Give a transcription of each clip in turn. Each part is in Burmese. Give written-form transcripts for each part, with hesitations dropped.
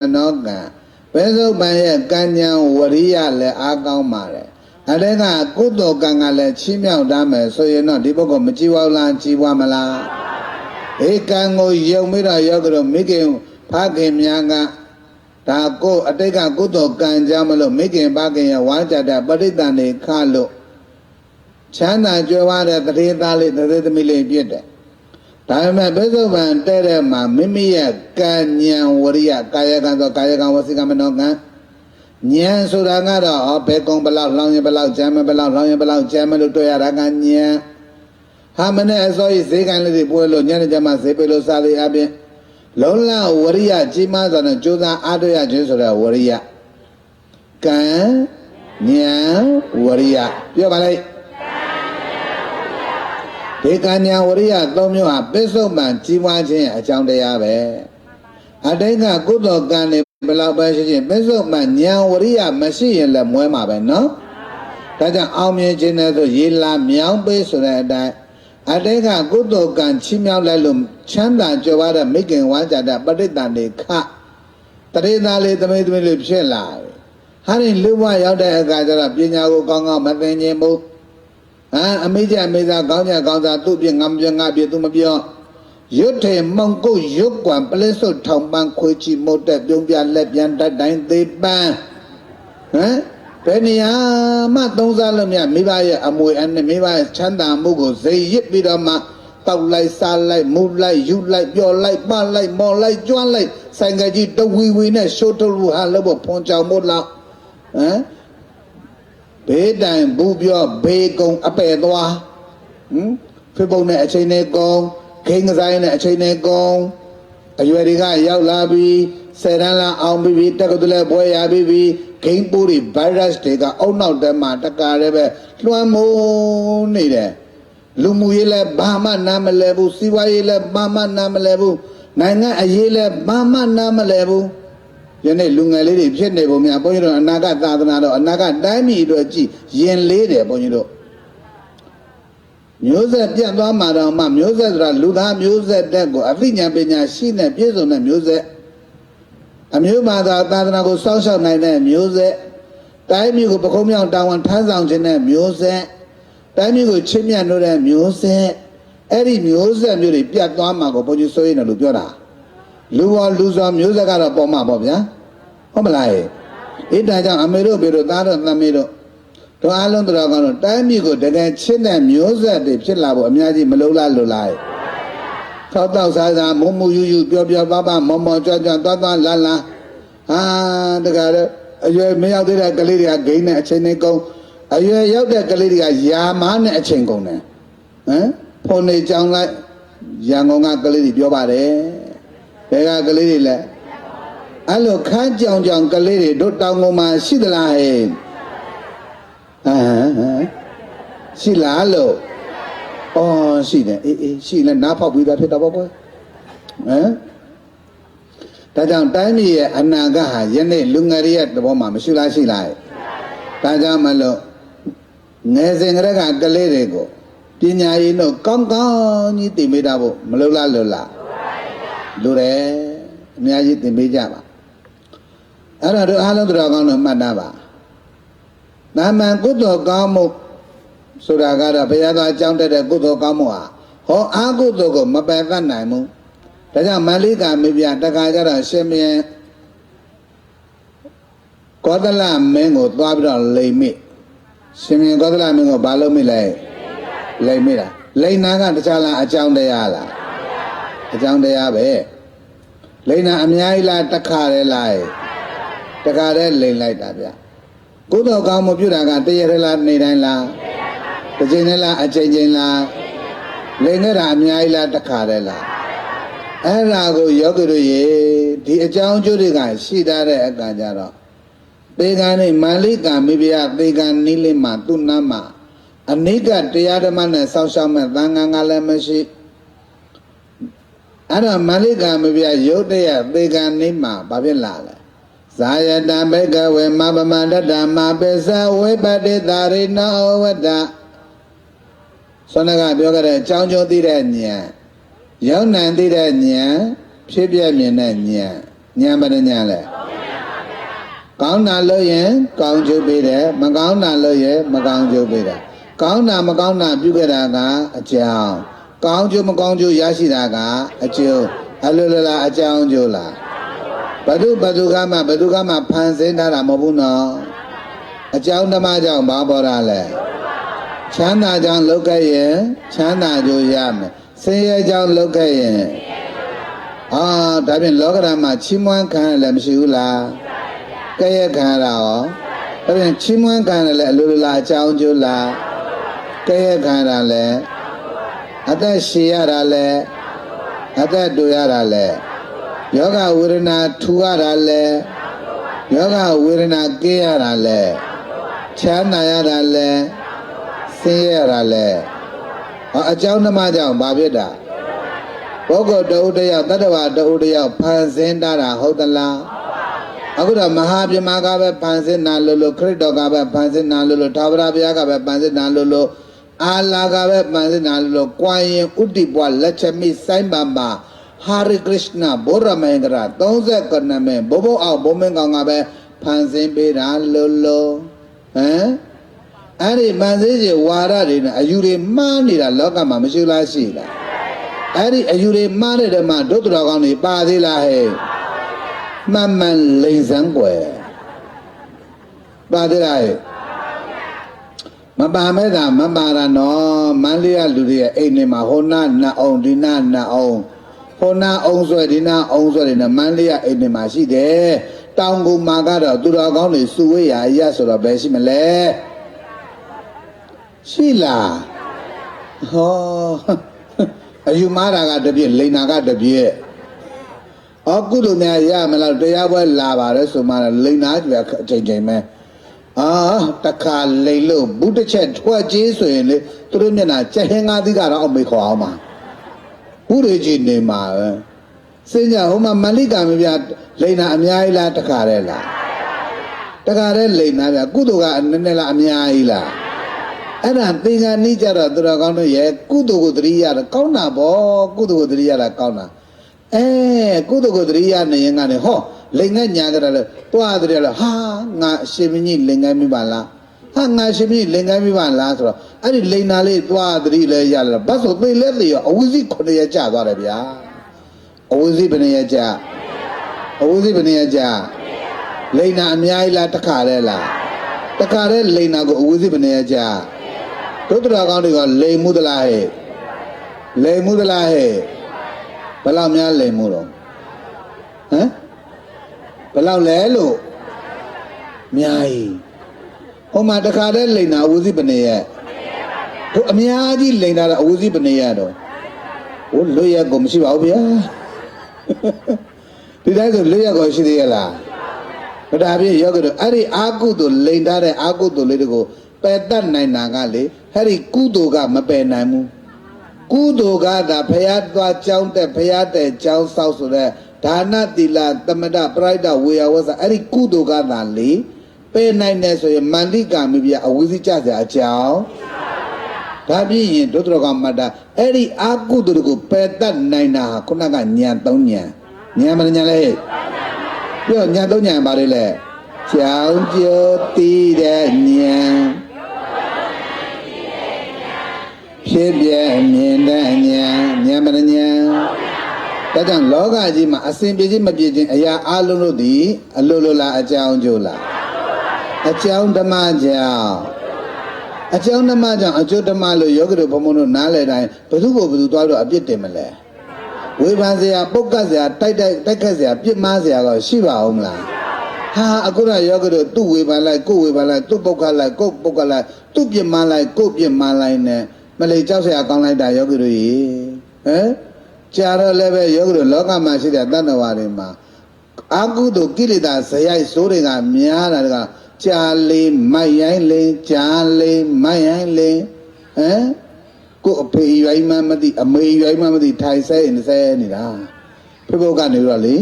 နောကံဘယ်စုပန်ရဲ့ကံဉာဏ်ဝရိယလည်းအားကောင်းပါတယ်အတဲ့ကကုသိုလ်ကံကလည်းချီးမြှောက်တတ်မယ်ဆိုရင်တော့ဒီပုဂ္ဂိုလ်မကြည်ဝလားကြည်ဝမလားဧကံကိုယုံပြီးတော့ရောက်ကြတော့မိခင်ဖခင်များကဒါကိုအတိတ်ကကုသိုလ်ကံကြောင့်မလို့မိခင်ဖခင်ရဲ့ဝါကြတဲ့ပရိသတ်တွေခလို့ချမ်းသာကြွယ်ဝတဲ့တရေသားလေးတရေသမီးလေးဖြစ်တယ်ဒါပေမဲ့ပိဿုပန်တဲ့တဲ့မှာမိမိရဲ့ကံဉာဏ်ဝရိယကာယကံဆိုကာယကံဝစီကံမနောကံဉာဏ်ဆိုတာကတော့ဘယ်ကုံဘလောက်လောင်းရင်ဘလောက်ကျမ်းမဘလောက်လောင်းရင်ဘလောက်ကျမ်းမလို့တွေ့ရတာကဉာဏ်ဟာမနဲ့အစောကြီးဈေးကံလေးတွေပွဲလို့ညနေကျမှဈေးပိလို့စားလေအပြင်လုံးလဝရိယကြီးမားစွာနဲ့ကြိုးစားအားထုတ်ရခြင်းဆိုတဲ့ဝရိယကံဉာဏ်ဝရိယပြောပါလိုက်ဒီကံဉာဏ်ဝရိယသုံးမျိုးဟာပိဿုပန်ကြီးပွားခြင်းအကြောင်းတရားပဲအတိတ်ကကုသိုလ်ကံတွေဘယ်လောက်ပဲရှိခြင်းပိဿုပန်ဉာဏ်ဝရိယမရှိရင်လည်းမွဲမှာပဲနော်ဒါကြောင့်အောင်မြင်ခြင်းနဲ့ဆိုရေလာမြောင်းပေးဆိုတဲ့အတိုင်းအတိတ်ကကုသိုလ်ကံချီးမြှောက်လိုက်လို့ချမ်းသာကြွယ်ဝတဲ့မိခင်ဝါကြတဲ့ပဋိသန္ဓေခတရေသားလေးသမီးသမီးလေးဖြစ်လာတယ်ဟာရင်လူဘဝရောက်တဲ့အခါကျတော့ပညာကိုကောင်းကောင်းမသိဉ္ဇဉ်ဘူးအမိကြအမိသားကောင်းကြကောင်းစားသူ့ပြငါမပြငါပြသူမပြောရွတ်ထေမုံကုတ်ရွတ်ကွမ်ပလစ်စုထောင်ပန်းခွေချီမုတ်တဲ့ပြုံးပြလက်ပြန်တတ်တိုင်းသေးပန်းဘယ်နေရာမှသုံးစားလို့မြမိဘရဲ့အမွေအနှစ်မိဘရဲ့ချမ်းသာမှုကိုဇေရစ်ပြီးတော့မှတောက်လိုက်စားလိုက်မူလိုက်ယူလိုက်ပျော်လိုက်ပလိုက်မော်လိုက်ကျွမ်းလိုက်ဆိုင်ကကြီးတဝီဝီနဲ့ရှိုးထုတ်လို့ဟာလို့ဖွန်ကြောင်မို့လောက်ဘေးတိုင်ဘူးပြောဘေးကုံအပယ်သွားဖိပုံနဲ့အချိန်နဲ့ကုံခိန်းကစားနဲ့အချိန်နဲ့ကုံအရွယ်တွေကရောက်လာပြီးဆယ်တန်းလာအောင်ပြီးတက္ကသိုလ်လည်းပွဲရပြီးဂိမ်းပိုးတွေဗိုင်းရပ်စ်တွေကအုံနောက်တဲမှာတကားလည်းပဲလွှမ်းမိုးနေတယ်လူမှုရေးလည်းဘာမှနားမလဲဘူးစီးပွားရေးလည်းဘာမှနားမလဲဘူးနိုင်ငံအရေးလည်းဘာမှနားမလဲဘူးယနေ့လူငယ်လေးတွေဖြစ်နေပုံများဘုန်းကြီးတို့အနာဂတ်သာသနာတော်အနာဂတ်တိုင်းပြည်အတွက်ကြည်ရင်လေးတယ်ဘုန်းကြီးတို့မျိုးဆက်ပြတ်သွားမှာတော့မှမျိုးဆက်ဆိုတာလူသားမျိုးဆက်တက်ကိုအသိဉာဏ်ပညာရှိနဲ့ပြည့်စုံတဲ့မျိုးဆက်အမျိုးဘာသာသာသနာကိုစောင့်ရှောက်နိုင်တဲ့မျိုးဆက်တိုင်းပြည်ကိုပခုံးမြောင်တာဝန်ထမ်းဆောင်ခြင်းတဲ့မျိုးဆက်တိုင်းပြည်ကိုချစ်မြတ်လို့တဲ့မျိုးဆက်အဲ့ဒီမျိုးဆက်မျိုးတွေပြတ်သွားမှာကိုဘုန်းကြီးဆိုရင်လည်းလို့ပြောတာလူပေါ်လူစွာမျိုးဆက်ကတော့ပေါ်မှာပေါ့ဗျာဟုတ်မလားအဲ့ဒါကြောင့်အမေတို့ဘေတို့သားတို့သမီးတို့တို့အားလုံးတော်ကတော့တိုင်းပြည်ကိုတကယ်ချစ်တဲ့မျိုးဆက်တွေဖြစ်လာဖို့အများကြီးမလုံလားလို့လားထောက်တော့စားစားမုံမူယူယူပြောပြောပါပါမော်မော်ကြွကြွသွားသွားလာလာတကယ်အရွယ်မရောက်သေးတဲ့ကလေးတွေကဂိမ်းနဲ့အချိန်နဲ့ကုန်အရွယ်ရောက်တဲ့ကလေးတွေကယာမားနဲ့အချိန်ကုန်တယ်ဖုန်နေကြောင်လိုက်ရန်ကုန်ကကလေးတွေပြောပါတယ်ဘယ်ကကလေးတွေလဲအဲ့လိုခန်းကြောင်ကြောင်ကလေးတွေတို့တောင်ကုန်မှာရှိသလားဟဲ့ရှိလားလို့ရှိတယ်အေးရှိလဲနားဖောက်ပြီးသားဖြစ်တော့ပေါ့ဒါကြောင့်တိုင်းပြည်ရဲ့အနာဂတ်ဟာယနေ့လူငယ်တွေရဲ့သဘောမှာမရှိလားရှိလားဒါကြောင့်မလို့ငယ်စဉ်ကတည်းကကလေးတွေကိုပညာရည်တို့ကောင်းကောင်းကြီးသင်ပေးတာဖို့မလုပ်လားလို့လားလူတယ်အများကြီးသင်ပေးကြပါအဲ့တော့တို့အားလုံးတော်ကောင်းတို့မှတ်သားပါနာမန်ကုသိုလ်ကောင်းမှုဆိုတာကတော့ဘုရားသားအကြောင်းတက်တဲ့ကုသိုလ်ကောင်းမှုဟာဟောအာကုသိုလ်ကိုမပယ်တတ်နိုင်ဘူးဒါကြောင့်မန္လိကာမေပြတခါကျတော့ရှင်မင်းကောသလမင်းကိုသွားပြီးတော့လိမ်မိရှင်မင်းကောသလမင်းကိုဘာလုပ်မိလဲလိမ်မိတာလိမ်နာကတခြားလားအကြောင်းတရားလားအကြောင်းတရားပဲလိမ်နာအများကြီးလားတခါတည်းလားတခါတည်းလိမ်လိုက်တာဗျကုသိုလ်ကောင်းမှုပြုတာကတရရလားနေတိုင်းလားတစ်ချိန်နဲ့လားအချိန်ချင်းလားလိမ်နေတာအများကြီးလားတခါတည်းလားအဲ့ဒါကိုယောဂီတို့ရေဒီအကြောင်းအကျိုးတွေကရှိထားတဲ့အခါကျတော့သေကံနဲ့မန္လိကာမိဖုရားသေကံနိလိမှာသူ့နားမှာအနိကတရားဓမ္မနဲ့စောင့်ရှောက်မဲ့သံဃာကလည်းမရှိအဲ့တော့မန္လိကာမိဖုရားရုတ်တရက်သေကံနိမှာဘာဖြစ်လာလဲဇာယတံဘေကဝေမပမန္တတမပိသဝေပတိတာရိနောဝတ္တဆောနကပြောကြတဲ့အကြောင်းကျိုးသိတဲ့ဉာဏ်ရောက်နိုင်သိတဲ့ဉာဏ်ဖြစ်ပြမြင်တဲ့ဉာဏ် ညာမနဲ့ညာလဲကောင်းတာလို့ရင်ကောင်းကျိုးပေးတယ်မကောင်းတာလို့ရင်မကောင်းကျိုးပေးတယ်ကောင်းတာမကောင်းတာပြုခဲ့တာကအကြောင်းကောင်းကျိုးမကောင်းကျိုးရရှိတာကအကျိုးအလိုလိုလားအကြောင်းကျိုးလားဘဒုကမှဖန်ဆင်းထားတာမဟုတ်ဘူးနော်အကြောင်းဓမ္မကြောင့်ဘာပေါ်တာလဲချမ်းသာကြောင့်လုပ်ခဲ့ရင်ချမ်းသာကျိုးရမယ်ဆင်းရဲကြောင့်လုပ်ခဲ့ရင်ဒါဖြင့်လောကဓာတ်မှာချီးမွမ်းခံရလည်းမရှိဘူးလားကဲ့ရဲ့ခံရတာရောဒါဖြင့်ချီးမွမ်းခံရလည်းအလိုလိုလားအကြောင်းကျိုးလားကဲ့ရဲ့ခံရတာလည်းအသက်ရှည်ရတာလည်းအသက်တူရတာလည်းယောဂဝေဒနာထူရတာလည်းယောဂဝေဒနာကေးရတာလည်းချမ်းသာရတာလည်းဆင်းရဲရတာလည်းအကြောင်းဓမ္မကြောင့်ဘာဖြစ်တာပုဂ္ဂိုလ်တဦးတယောက်တတ္တဝါတဦးတယောက်ဖန်ဆင်းတာဟုတ်သလားအခုတော့မဟာပြမကပဲဖန်ဆင်းတာလို့ခရစ်တော်ကပဲဖန်ဆင်းတာလို့သာဝရဘုရားကပဲဖန်ဆင်းတာလို့အာလာကပဲဖန်ဆင်းတာလို့ကွာရင်ဥတ္တိပွားလက်ချက်မိစိုင်းပါပါဟာရိကရစ်နာဘောရမေန္ဒရာ30နမဲဘိုးဘိုးအောင်ဘုံမင်းကောင်ကပဲဖန်ဆင်းပေးတာလို့အဲ့ဒီမန်သေးကြီးဝါရတွေနဲ့အယူတွေမှားနေတာလောကမှာမရှိလားရှိလားအဲ့ဒီအယူတွေမှားတဲ့ဓမ္မဒုက္ခတော်ကောင်းတွေပါသေးလားဟဲ့မှန်မှန်လိန်စမ်းွယ်ပါသေးလားဟဲ့မပါမဲတာမပါတာနော်မန္လေးကလူတွေရဲ့အိမ်တွေမှာဟိုနာနတ်အောင်ဒီနာနတ်အောင်ဟိုနာအောင်ဆွဲဒီနာအောင်ဆွဲတွေနဲ့မန္လေးကအိမ်တွေမှာရှိတယ်တောင်ကူမှာကတော့သူတော်ကောင်းတွေစုဝေးရာရဆိုတော့ဘယ်ရှိမလဲရှိလားဟောအယူမားတာကတပြည့်လိန်နာကတပြည့်ကုသိုလ်များရမလားတရားပွဲလာပါတယ်ဆိုမှလိန်နာကြွယ်အချိန်ချိန်ပဲတခါလိန်လို့ဘူးတစ်ချက်ထွက်ကြီးဆိုရင်လေသူတို့မျက်နှာကြက်ဟင်းငါးသီးကတော့အမေခေါ်အောင်ပါဘူးတွေကြီးနေမှာပဲစင်ကြဟိုမှာမလိကမပြလိန်နာအများကြီးလားတခါတည်းလားတခါတည်းလိန်နာပြကုသိုလ်ကနည်းနည်းလားအများကြီးလားအဲ့ဒါသင်္ကန်းနီးကြတော့သူတော်ကောင်းတို့ရဲ့ကုသိုလ်ကိုသတိရတာကောင်းတာဗောကုသိုလ်ကိုသတိရတာကောင်းတာကုသိုလ်ကိုသတိရနေရင်ကနေဟောလိန်ငယ်ညာကြတယ်လေတွားတယ်လေဟာငါရှင်မင်းကြီးလိန်ငယ်မိပါလားဟာငါရှင်မင်းကြီးလိန်ငယ်မိပါလားဆိုတော့အဲ့ဒီလိန်နာလေးတွားသတိလဲရလာဘာဆိုသိလဲသိရောအဝိဇ္ဇိ9ရက်ကြာသွားတယ်ဗျာအဝိဇ္ဇိဘယ်နှရက်ကြာအဝိဇ္ဇိဘယ်နှရက်ကြာလိန်နာအများကြီးလားတခါတည်းလားတခါတည်းလိန်နာကိုအဝိဇ္ဇိဘယ်နှရက်ကြာဒုက္ခတော်ကောင်းတွေကလိန်မှုသလားဟဲ့လိန်မှုသလားဟဲ့ဘယ်လောက်များလိန်မှုတော့ဘယ်လောက်လဲလို့များကြီးဟိုမှာတခါတည်းလိန်တာအဝိဇ္ဇိဘယ်နှရက်ဟိုအများကြီးလိန်တာအဝိဇ္ဇိဘယ်နှရက်တော့ဟိုလွတ်ရက်ကိုမရှိပါဘူးဗျာဒီတိုင်းဆိုလွတ်ရက်ကိုရှိသေးရလားဘဒါပြည့်ယောဂတို့အဲ့ဒီအာကုသို့လိန်ထားတဲ့အာကုသို့လေးတွေကိုပယ်တတ်နိုင်တာကလေအဲ့ဒီကုသိုလ်ကမပယ်နိုင်ဘူးကုသိုလ်ကသာဖရာသွားကြောင်းတဲ့ဖရာတဲ့ကြောင်းဆောက်ဆိုတဲ့ဒါနတိလသမဒပရိဒဝေယဝဆအဲ့ဒီကုသိုလ်ကသာလေပယ်နိုင်တယ်ဆိုရင်မန္တိကာမိပြအဝိဇ္ဇိကြစရာအကြောင်းဒါပြည့်ရင်ဒုတိယကမတ္တအဲ့ဒီအာကုသိုလ်ကိုပယ်တတ်နိုင်တာခုနကညာ3ညာညာမညာလဲပြောညာ3ညာပါလေလေကြောင်းကျိုးတည်တဲ့ညာဖြစ်ပြမြင်တဲ့ညာမညာဒါကြောင့်လောကကြီးမှာအစဉ်ပြေခြင်းမပြေခြင်းအရာအလုံးလို့ဒီအလိုလိုလားအကြောင်းကျိုးလားအကြောင်းဓမ္မကြောင့်အကြောင်းဓမ္မကြောင့်အကျိုးဓမ္မလို့ယောဂီတို့ဘုံဘုံတို့နားလည်တိုင်းဘယ်သူကိုဘယ်သူသွားတော့အပြစ်တင်မလဲဝေဖန်စရာပုတ်ကတ်စရာတိုက်ခတ်စရာပြစ်မှားစရာကရှိပါဦးမလားဟာအခုတော့ယောဂီတို့သူ့ဝေဖန်လိုက်ကိုယ်ဝေဖန်လိုက်သူ့ပုတ်ကတ်လိုက်ကိုယ်ပုတ်ကတ်လိုက်သူ့ပြစ်မှားလိုက်ကိုယ်ပြစ်မှားလိုက်နဲ့မလေးကြောက်စရာကောင်းလိုက်တာယောဂီတို့ရေကြာတော့လည်းပဲယောဂီတို့လောကမှာရှိတဲ့တဏ္ဍဝါတွေမှာအာကုသိုလ်ကိလေသာဇယိုက်စိုးတွေကများတာကကြာလေးမိုက်ရိုင်းလေးကြာလေးမိုက်ရိုင်းလေးကိုအဖေရွိုင်းမှမသိအမေရွိုင်းမှမသိထိုင်ဆဲနေတာဖေဖို့ကနေတော့လေ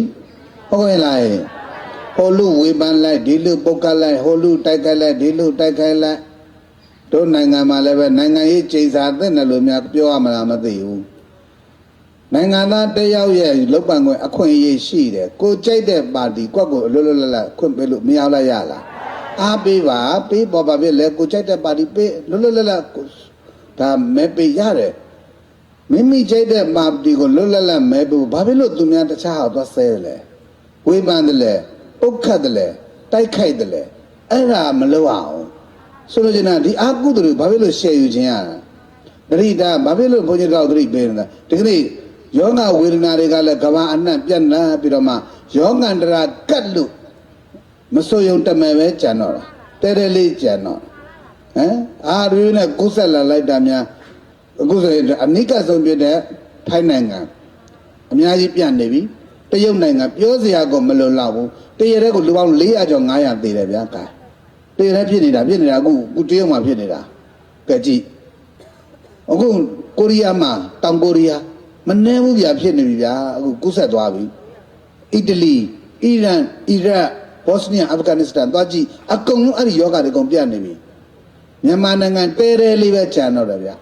ဟုတ်ကဲ့လားဟိုလူဝေပန်းလိုက်ဒီလူပုတ်ကလိုက်ဟိုလူတိုက်ခိုက်လိုက်ဒီလူတိုက်ခိုက်လိုက်တို့နိုင်ငံမှာလည်းပဲနိုင်ငံရေးချိန်စာသင့်တယ်လို့များပြောရမလားမသိဘူး နိုင်ငံသားတယောက်ရဲ့လောက်ပံခွင့်အခွင့်အရေးရှိတယ်ကိုကြိုက်တဲ့ပါတီကွက်ကိုလွတ်လွတ်လပ်လပ်ခွင့်ပေးလို့မရလားရလားအားပေးပါပေးပေါ်ပါပြီလေကိုကြိုက်တဲ့ပါတီပေးလွတ်လွတ်လပ်လပ်ဒါမဲပေးရတယ်မိမိကြိုက်တဲ့ပါတီကိုလွတ်လပ်လပ်မဲပေးဘာဖြစ်လို့သူများတခြားဟာသွားဆဲတယ်လဲဝေဖန်တယ်လေပုတ်ခတ်တယ်လေတိုက်ခိုက်တယ်လေအဲ့ဒါမလုပ်အောင်ဆိုလို့ကျင်တာဒီအာကုသူတွေဘာဖြစ်လို့ရှယ်ယူခြင်းရတာတတိတာဘာဖြစ်လို့ဘုန်းကြီးတော်သတိပေးနေတာဒီကနေ့ယောဂဝေဒနာတွေကလည်းကဘာအနှံ့ပြတ်လာပြီးတော့မှယောဂန္တရာကတ်လို့မစိုးရုံတမယ်ပဲကြံတော့တာတဲတဲလေးကြံတော့ဟမ်အာရင်းနဲ့ကုသလာလိုက်တာများအခုဆိုရင်အနိကဆုံးပြတဲ့ထိုင်းနိုင်ငံအများကြီးပြတ်နေပြီတရုတ်နိုင်ငံပြောစရာကိုမလွန်လောက်ဘူးတရတဲ့ကိုလူပေါင်း400ကျော်500သေးတယ်ဗျာကဲတရတဲ့ဖြစ်နေတာအခုတရုတ်မှာဖြစ်နေတာကဲကြည့်အခုကိုရီးယားမှာတောင်ကိုရီးယားမနှဲဘူးဗျာဖြစ်နေပြီဗျာအခုကုဆက်သွားပြီအီတလီအီရန်အီရတ်ဘော့စနီးယားအာဖဂန်နစ္စတန်သွားကြည့်အကုန်လုံးအဲ့ဒီယောဂတွေအကုန်ပြတ်နေပြီမြန်မာနိုင်ငံတဲတဲလေးပဲကြံတော့တယ်ဗျာ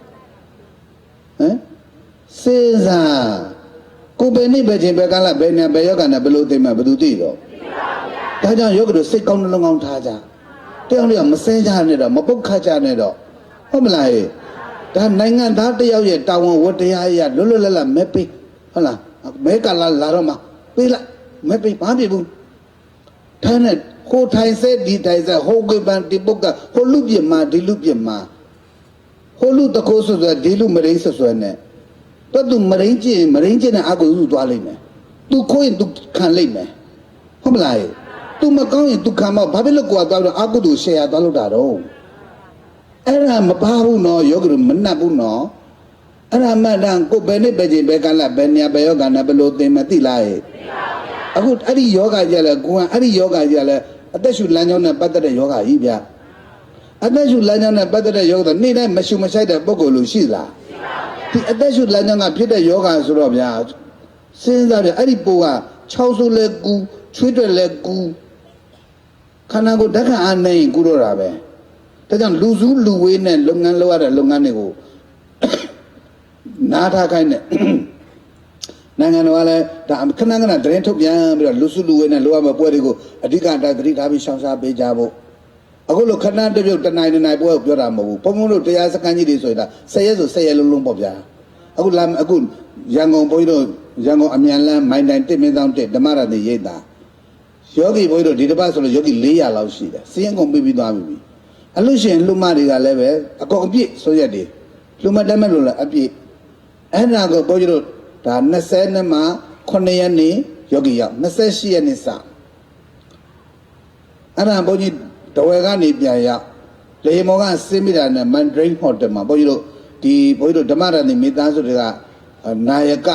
ဟမ်စေစားကိုပဲနေပဲချင်းပဲကလာပဲနေပဲယောဂနဲ့ဘယ်လိုသိမှဘယ်သူသိတော့ဒါကြောင့်ယောဂတို့စိတ်ကောင်းနှလုံးကောင်းထားကြတယောက်တယောက်မစဲကြနဲ့တော့မပုတ်ခတ်ကြနဲ့တော့ဟုတ်မလားဒါနိုင်ငံသားတယောက်ရဲ့တာဝန်ဝတ္တရားရလွတ်လွတ်လပ်လပ်မဲပေးဟုတ်လားမဲကလာတော့မှပေးလိုက်မဲပေးဘာဖြစ်ဘူးထိုင်းနဲ့ဟိုထိုင်စဲဒီထိုင်စဲဟိုကပန်ဒီပုတ်ကဟိုလူပြမှာဒီလူပြမှာဟိုလူတကိုးဆွဆွဒီလူမရင်းဆွဆွနဲ့တော့သူမရင်းကျင်တဲ့အကူသူသွားလိမ့်မယ်သူခိုးရင်သူခံလိမ့်မယ်ဟုတ်မလားသူမကောင်းရင်သူခံမဘာဖြစ်လို့ကိုယ်သွားတော့အကူသူရှယ်ယာသွားလို့တာတော့အဲ့ဒါမပါဘူးနော်ယောဂီမနှက်ဘူးနော်အဲ့ဒါမှန်တန်ကိုဘယ်နဲ့ပဲချင်းပဲကလာဘယ်နေရာပဲယောဂနာဘယ်လိုသင်မသိလားအခုအဲ့ဒီယောဂကြီးလဲကိုကအဲ့ဒီယောဂကြီးလဲအသက်ရှူလမ်းကြောင်းနဲ့ပတ်သက်တဲ့ယောဂကြီးဗျအသက်ရှူလမ်းကြောင်းနဲ့ပတ်သက်တဲ့ယောဂတော့နေ့တိုင်းမရှူမဆိုင်တဲ့ပုံကိုယ်လိုရှိလားဒီအသက်ရှူလမ်းကြောင်းကဖြစ်တဲ့ယောဂဆိုတော့ဗျာစဉ်းစားတယ်အဲ့ဒီပိုးက6ဆိုလဲကူချွေးတွေလဲကူခန္ဓာကိုယ်ဓာတ်ခံအားနိုင်ကူတော့တာပဲဒါကြောင့်လူစုလူဝေးနဲ့လုပ်ငန်းလုပ်ရတဲ့လုပ်ငန်းတွေကိုနားထားခိုင်းတဲ့နိုင်ငံတော်ကလည်းဒါခဏတရင်ထုတ်ပြန်ပြီးတော့လူစုလူဝေးနဲ့လုပ်ရမယ့်ပွဲတွေကိုအဓိကတသတိထားပြီးရှောင်ရှားပေးကြဖို့အခုလိုခဏတပြုတ်တနိုင်ပွဲကိုပြောတာမဟုတ်ဘူးဘုံဘုံတို့တရားစခန်းကြီးတွေဆိုရင်ဒါ10ရက်ဆို10ရက်လုံးလုံးပေါ့ဗျာအခုရန်ကုန်ဘုန်းကြီးတို့ရန်ကုန်အမြန်လမ်းမိုင်တိုင်1မင်းဆောင်1ဓမ္မရတိရိပ်သာယောဂီဘုန်းကြီးတို့ဒီတစ်ပတ်ဆိုလို့ယောဂီ400လောက်ရှိတယ်စီးရင်ကုန်ပြီးသွားပြီအလို့ရှိရင်လူမတွေကလည်းပဲအကုန်အပြည့်ဆိုရက်တွေလူမတက်မဲ့လို့လည်းအပြည့်အဲ့ဒါကိုဘုန်းကြီးတို့ဒါ20နဲ့မှ9ရက်နေ့ယောဂီရောက်28ရက်နေ့စအဲ့ဒါဘုန်းကြီးတဝဲကနေပြန်ရောက်လေမောကစင်းမိတာနဲ့မန်ဒရိန်းဟိုတယ်မှာဘုန်းကြီးတို့ဒီဘုန်းကြီးတို့ဓမ္မရတိမိသားစုတွေကနာယက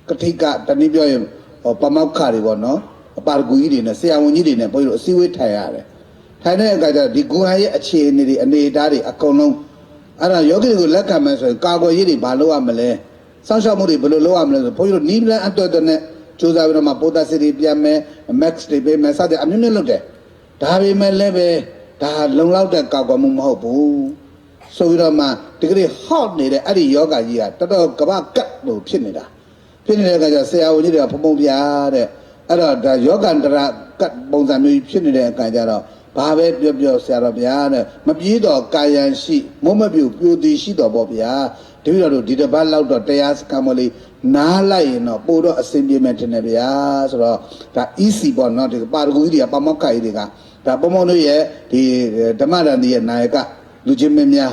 ကတိကတနည်းပြောရင်ပမောက္ခတွေပေါ့နော်အပါရဂူကြီးတွေနဲ့ဆရာဝန်ကြီးတွေနဲ့ဘုန်းကြီးတို့အစည်းအဝေးထိုင်ရတယ်ထိုင်တဲ့အခါကျဒီဂူဟန်ရဲ့အခြေအနေတွေအနေအထားတွေအကုန်လုံးအဲ့ဒါယောဂီတွေကိုလက်ခံမယ်ဆိုရင်ကာကွယ်ရေးတွေဘာလုပ်ရမလဲစောင့်ရှောက်မှုတွေဘယ်လိုလုပ်ရမလဲဆိုဘုန်းကြီးတို့နီးပလန်အတွက်နဲ့စူးစမ်းပြီးတော့မှပိုတာစီတွေပြန်မယ် max တွေပေးမယ်စတဲ့အမျိုးမျိုးလုပ်တယ်ဒါပေမဲ့လည်းပဲဒါလုံလောက်တဲ့ကာကွယ်မှုမဟုတ်ဘူးဆိုပြီးတော့မှဒီကနေ့ hot နေတဲ့အဲ့ဒီယောဂကြီးကတော်တော်ကဘာကတ်လို့ဖြစ်နေတဲ့အခါကျဆရာဝန်ကြီးတွေကဖုံဖုံပြတဲ့အဲ့တော့ဒါယောဂန္တရာကတ်ပုံစံမျိုးဖြစ်နေတဲ့အခါကျတော့ဘာပဲပြောဆရာတော်ဗျာတဲ့မပြေးတော့ကာယံရှိမုံမပြူပြိုသည်ရှိတော့ပေါ့ဗျာတပည့်တော်တို့ဒီတစ်ပတ်လောက်တော့တရားစခန်းမလေးနားလိုက်ရင်တော့ပို့တော့အစင်ပြေမယ်ထင်တယ်ဗျာဆိုတော့ဒါ EC ပေါ့နော်ဒီပါရဂူကြီးတွေကပမောက္ခကြီးတွေကဒါပုံပုံတို့ရဲ့ဒီဓမ္မရန်ဒီရဲ့နာယကလူချင်းမင်းများ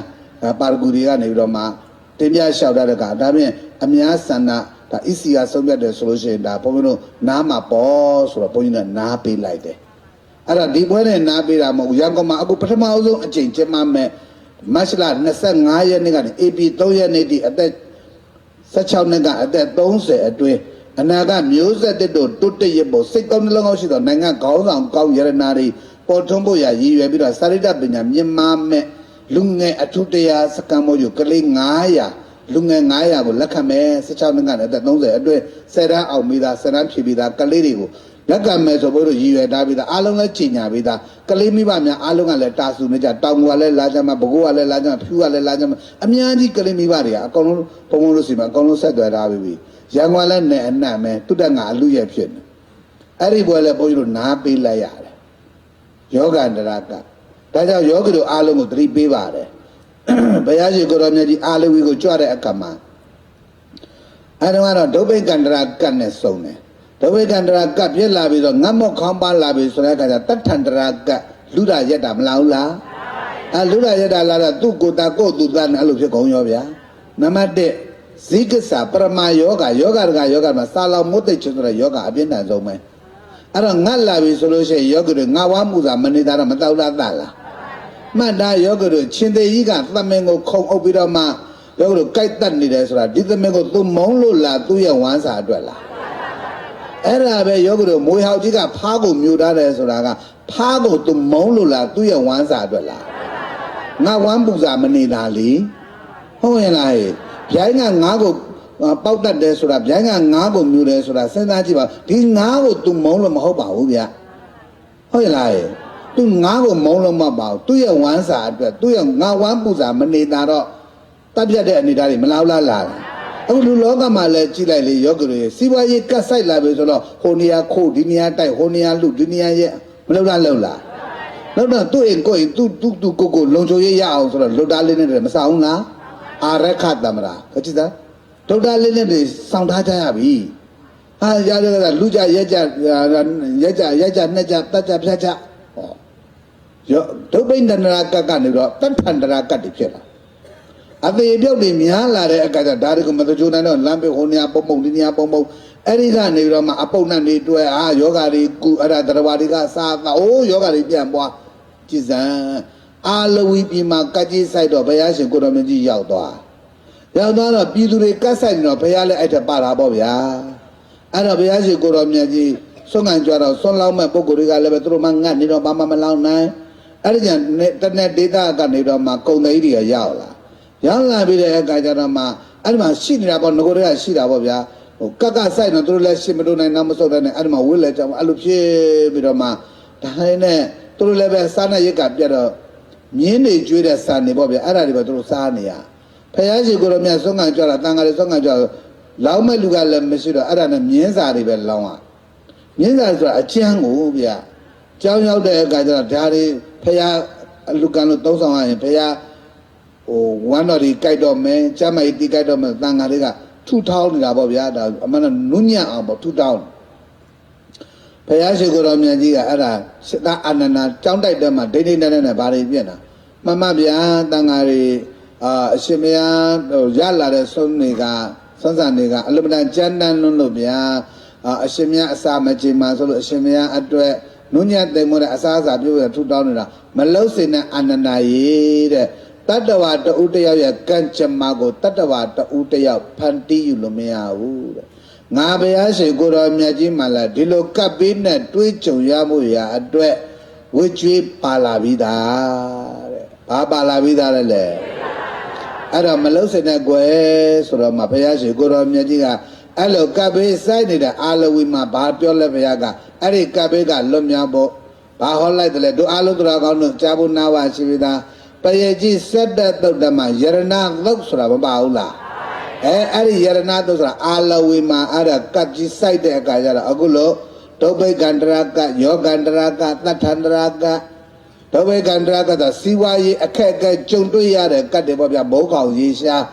ပါရဂူတွေကနေပြီးတော့မှတင်ပြလျှောက်တဲ့ကဒါဖြင့်အများဆန္ဒဒါ EC ကဆုံးဖြတ်တယ်ဆိုလို့ရှိရင်ဒါဘုန်းကြီးတို့နားမှာပေါ့ဆိုတော့ဘုန်းကြီးကနားပေးလိုက်တယ်အဲ့ဒါဒီပွဲနဲ့နားပေးတာမဟုတ်ဘူးရန်ကုန်မှာအခုပထမဆုံးအချိန်ကျင်းပမဲ့မတ်လ25ရက်နေ့ကနေ AP 3ရက်နေ့ထိအသက်16နှစ်ကအသက်30အတွင်းအနာဂတ်မျိုးဆက်တစ်တို့တွတ်တရဖို့စိတ်ကောင်းနှလုံးကောင်းရှိသောနိုင်ငံခေါင်းဆောင်ကောင်းရတနာတွေပေါ်ထွန်းဖို့ရည်ရွယ်ပြီးတော့စာရိတ္တပညာမြင်မာမဲ့လူငယ်အထုတရားစကံမို့ယူကလေး900လူငယ်900ကိုလက်ခံမယ်16နှစ်ကနေအသက်30အတွင်း10တန်းအောင်ပြီးသား10တန်းဖြည့်ပြီးသားကလေးတွေကို လက်ကမဲ့ဆိုဘို့တို့ရည်ရွယ်ထားပြီးသားအားလုံးလည်းကြင်ညာပြီးသားကလေးမိဘများအားလုံးကလည်းတာဆူနေကြတောင်ကလည်းလာကြမှာဘကိုးကလည်းလာကြမှာဖြူကလည်းလာကြမှာအများကြီးကလေးမိဘတွေကအကုန်လုံးဘုံဘုံလို့စီမှာအကုန်လုံးဆက်သွယ်ထားပြီးရန်ကုန်လည်းနဲ့အနံ့မဲတုတက်ငါအလူရဲ့ဖြစ်နေအဲ့ဒီဘွယ်လည်းဘုန်းကြီးတို့နားပေးလိုက်ရတယ်ယောဂန္တရာကဒါကြောင့်ယောဂီတို့အားလုံးကိုသတိပေးပါတယ်ဘုရားရှင်ကိုရောမြတ်ကြီးအာလဝီကိုကြွတဲ့အခါမှာအဲ့တော့ဒုဗိကန္တရာကတ်နဲ့စုံတယ်ဒုဗိကန္တရာကတ်ပြက်လာပြီးတော့ငတ်မော့ခေါင်းပါလာပြီးဆိုတဲ့အခါကျတတ္ထန္တရာကတ်လူရရက်တာမလားဘူးလားလူရရက်တာလာတော့သူ့ကိုယ်တာကိုယ်သူသားနဲ့အဲ့လိုဖြစ်ကုန်ရောဗျာနံပါတ်1ဇိကစ္စပရမယောဂယောဂတကယောဂမှာစာလောင်မုတ်တိတ်ချွတ်တဲ့ယောဂအပြင်းထန်ဆုံးပဲအဲ့တော့ငတ်လာပြီဆိုလို့ရှိရင်ယောဂီတွေငါဝါမှုသာမနေတာတော့မတောက်လားတလားမှတ်တာယောဂီတို့ချင်းသေးကြီးကသမင်ကိုခုံအုပ်ပြီးတော့မှယောဂီတို့ကြိုက်တတ်နေတယ်ဆိုတာဒီသမင်ကိုသူမုံလို့လားသူ့ရဲ့ဝမ်းစာအတွက်လားအဲ့ဒါပဲယောဂီတို့မွေဟောက်ကြီးကဖားကိုမြူထားတယ်ဆိုတာကဖားကိုသူမုံလို့လားသူ့ရဲ့ဝမ်းစာအတွက်လားငါဝမ်းပူစာမနေတာလေဟုတ်ရဲ့လားဗျိုင်းကငါးကိုပေါက်တတ်တယ်ဆိုတာဗျိုင်းကငါးကိုမြူတယ်ဆိုတာစဉ်းစားကြည့်ပါဒီငါးကိုသူမုံလို့မဟုတ်ပါဘူးဗျဟုတ်ရဲ့လားသူငါးကိုမုံလို့မပါဘူးသူ့ရဲ့ဝမ်းစာအတွက်သူ့ရဲ့ငါဝမ်းပူစာမနေတာတော့တတ်ပြတ်တဲ့အနေသားတွေမလောက်လားလားအခုလူလောကမှာလည်းကြည့်လိုက်လေယောဂီတွေစီးပွားရေးကတ်ဆိုင်လာပြီဆိုတော့ဟိုနေရာခိုးဒီနေရာတိုက်ဟိုနေရာလူဒီနေရာရဲ့မလောက်လားလောက်တော့သူ့အိမ်ကိုယ်သူကိုလုံချိုရေးရအောင်ဆိုတော့လွတ်သားလေးနဲ့မဆောင်ဘူးလားအာရခတမရာခကြည့်သားဒုက္ခလေးနဲ့စောင့်ထားကြရပြီဟာရရလူကြရက်ကြနှစ်ကြတတ်ကြဖြတ်ကြဟောဒုဗိန္ဒနာကတ်ကနေတော့တတ်ထန္တရာကတ်တွေဖြစ်လာအသေးပြုတ်တွေများလာတဲ့အခါကျဒါတွေကိုမတချိုးနိုင်တော့လမ်းပေဟိုနေရာပုံဒီနေရာပုံအဲ့ဒီကနေပြီးတော့မှအပုတ်နဲ့တွေတွဲယောဂါတွေကုအဲ့ဒါတရဝါတွေကစားတာအိုးယောဂါတွေပြန်ပွားကြည်စံအာလဝီပြည်မှာကတ်ကြီးဆိုင်တော့ဘုရားရှင်ကိုတော်မြတ်ကြီးရောက်သွားတော့ပြည်သူတွေကတ်ဆိုင်နေတော့ဘုရားလည်းအဲ့ထပါတာပေါ့ဗျာအဲ့တော့ဘုရားရှင်ကိုတော်မြတ်ကြီးဆွမ်းခံကြတော့ဆွမ်းလောင်းမဲ့ပုဂ္ဂိုလ်တွေကလည်းပဲသူတို့မှငတ်နေတော့ဘာမှမလောင်းနိုင်အဲ့ဒီကျန်တနေ့ဒေသကနေတော့မှကုံသိန်းတွေကရောက်လာပြီးတဲ့အခါကျတော့မှအဲ့ဒီမှာရှိနေတာပေါ့ငကိုတွေကရှိတာပေါ့ဗျာဟိုကတ်ဆိုင်တော့သူတို့လည်းရှင်းမလို့နိုင်တော့မဆုတ်တဲ့နဲ့အဲ့ဒီမှာဝိလဲကြောင်အဲ့လိုဖြစ်ပြီးတော့မှဒါနဲ့သူတို့လည်းပဲစားနဲ့ရက်ကပြတ်တော့မြင်းနေကျွေးတဲ့စာနေပေါ့ဗျာအဲ့ဒါတွေပဲသူတို့စားနေရဖယားရှိကိုတော့မြတ်ဆုံးခံကြတာတန်ခါတွေဆုံးခံကြလောင်းမဲ့လူကလည်းမရှိတော့အဲ့ဒါနဲ့မြင်းစာတွေပဲလောင်းอ่ะမြင်းစာဆိုတာအကျန်းကိုဗျာကြောင်းရောက်တဲ့အခါကျတော့ဒါတွေဖယားလူကန်လို့သုံးဆောင်ရရင်ဖယားဟိုဝမ်းတော်တွေကြိုက်တော့မယ်ကျမ်းမိုက်တီးကြိုက်တော့မယ်တန်ခါတွေကထုထောင်းနေတာပေါ့ဗျာဒါအမှန်တော့နုညံ့အောင်ပေါ့ထုထောင်းဖယားရှိကိုတော်မြတ်ကြီးကအဲ့ဒါစတာအာနန္ဒာကြောင်းတိုက်တဲ့မှာဒိဋ္ဌိနဲ့ဘာတွေပြည့်တာမှန်ဗျာတန်ခါတွေအရှင်မယားဟိုရလာတဲ့ဆုံးတွေကစန်းစံတွေကအလုံးမတန်ကြမ်းတမ်းလွန်းလို့ဗျာအရှင်မယားအစာမကြေမှာဆိုလို့အရှင်မယားအတွက်နုညံ့သိမ်မတဲ့အစာအစာပြုတ်ရထူတောင်းနေတာမလုံးစင်တဲ့အာနန္ဒာရေးတဲ့တတ္တဝါတဦးတယောက်ရဲ့ကံကြမ္မာကိုတတ္တဝါတဦးတယောက်ဖန်တီးယူလို့မရဘူးတဲ့ငါဘုရားရှင်ကိုတော်မြတ်ကြီးမှလည်းဒီလိုကပ်ပေးနဲ့တွေးကြုံရမှုရာအတွက်ဝိကျွေးပါလာပြီးသားတဲ့ဘာပါလာပြီးသားလဲအဲ့တော့မလုံးစင်တဲ့ကွယ်ဆိုတော့မှဘုရားရှင်ကိုတော်မြတ်ကြီးကအဲ့လိုကပ်ပေးစိုက်နေတဲ့အာလဝီမှာဘာပြောလဲဘုရားကအဲ့ဒီကပ်ပေးကလွတ်မြောက်ဖို့ဘာဟောလိုက်တယ်လဲတို့အာလုံးတော်ကောင်းတို့ကြားဖို့နာဝရှိပြီးသားပယေကြီးစက်တဲ့တုတ်တမှာယရဏသုတ်ဆိုတာမပါဘူးလားအဲ့ဒီယရဏသုတ်ဆိုတာအာလဝီမှာအဲ့ဒါကပ်ကြီးစိုက်တဲ့အခါကျတော့အခုလို့ဒုဗိကန္တရာကယောဂန္တရာကတထန္တရာကဒုဗိကန္တရာကတော့စီဝါရေးအခက်အခဲကြုံတွေ့ရတဲ့ကတ်တယ်ပေါ့ဗျာမိုးခေါင်ရေရှား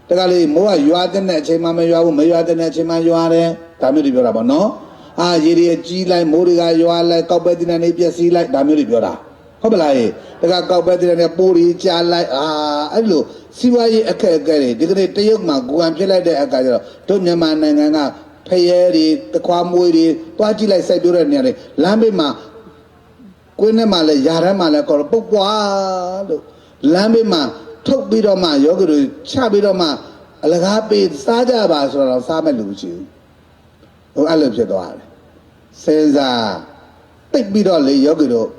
တကယ်လို့မိုးကရွာတဲ့အချိန်မှမရွာဘူးမရွာတဲ့အချိန်မှရွာတယ်ဒါမျိုးတွေပြောတာပေါ့နော်ရေတွေကြီးလိုက်မိုးတွေကရွာလိုက်ကောက်ပဲတင်နေပြက်စီးလိုက်ဒါမျိုးတွေပြောတာဟုတ်ပလားတကကောက်ပဲတင်နေပိုးတွေကြားလိုက်အဲ့လိုစီဝါရေးအခက်အခဲတွေဒီကနေ့တရုတ်မှာဂူဟန်ဖြစ်လိုက်တဲ့အခါကျတော့တို့မြန်မာနိုင်ငံကဖရဲတွေတခွားမွေးတွေတွားကြည့်လိုက်စိုက်ပြိုးတဲ့နေရာတွေလမ်းဘေးမှာကွင်းထဲမှာလည်းຢာထဲမှာလည်းခေါ်တော့ပုတ်ပွားလို့လမ်းဘေးမှာထုတ်ပြီးတော့မှယောဂီတွေချပြီးတော့မှအလကားပေးစားကြပါဆိုတော့စားမဲ့လူမရှိဘူးဟိုအဲ့လိုဖြစ်သွားတယ်စဉ်းစားတိတ်ပြီးတော့လေယောဂီတို့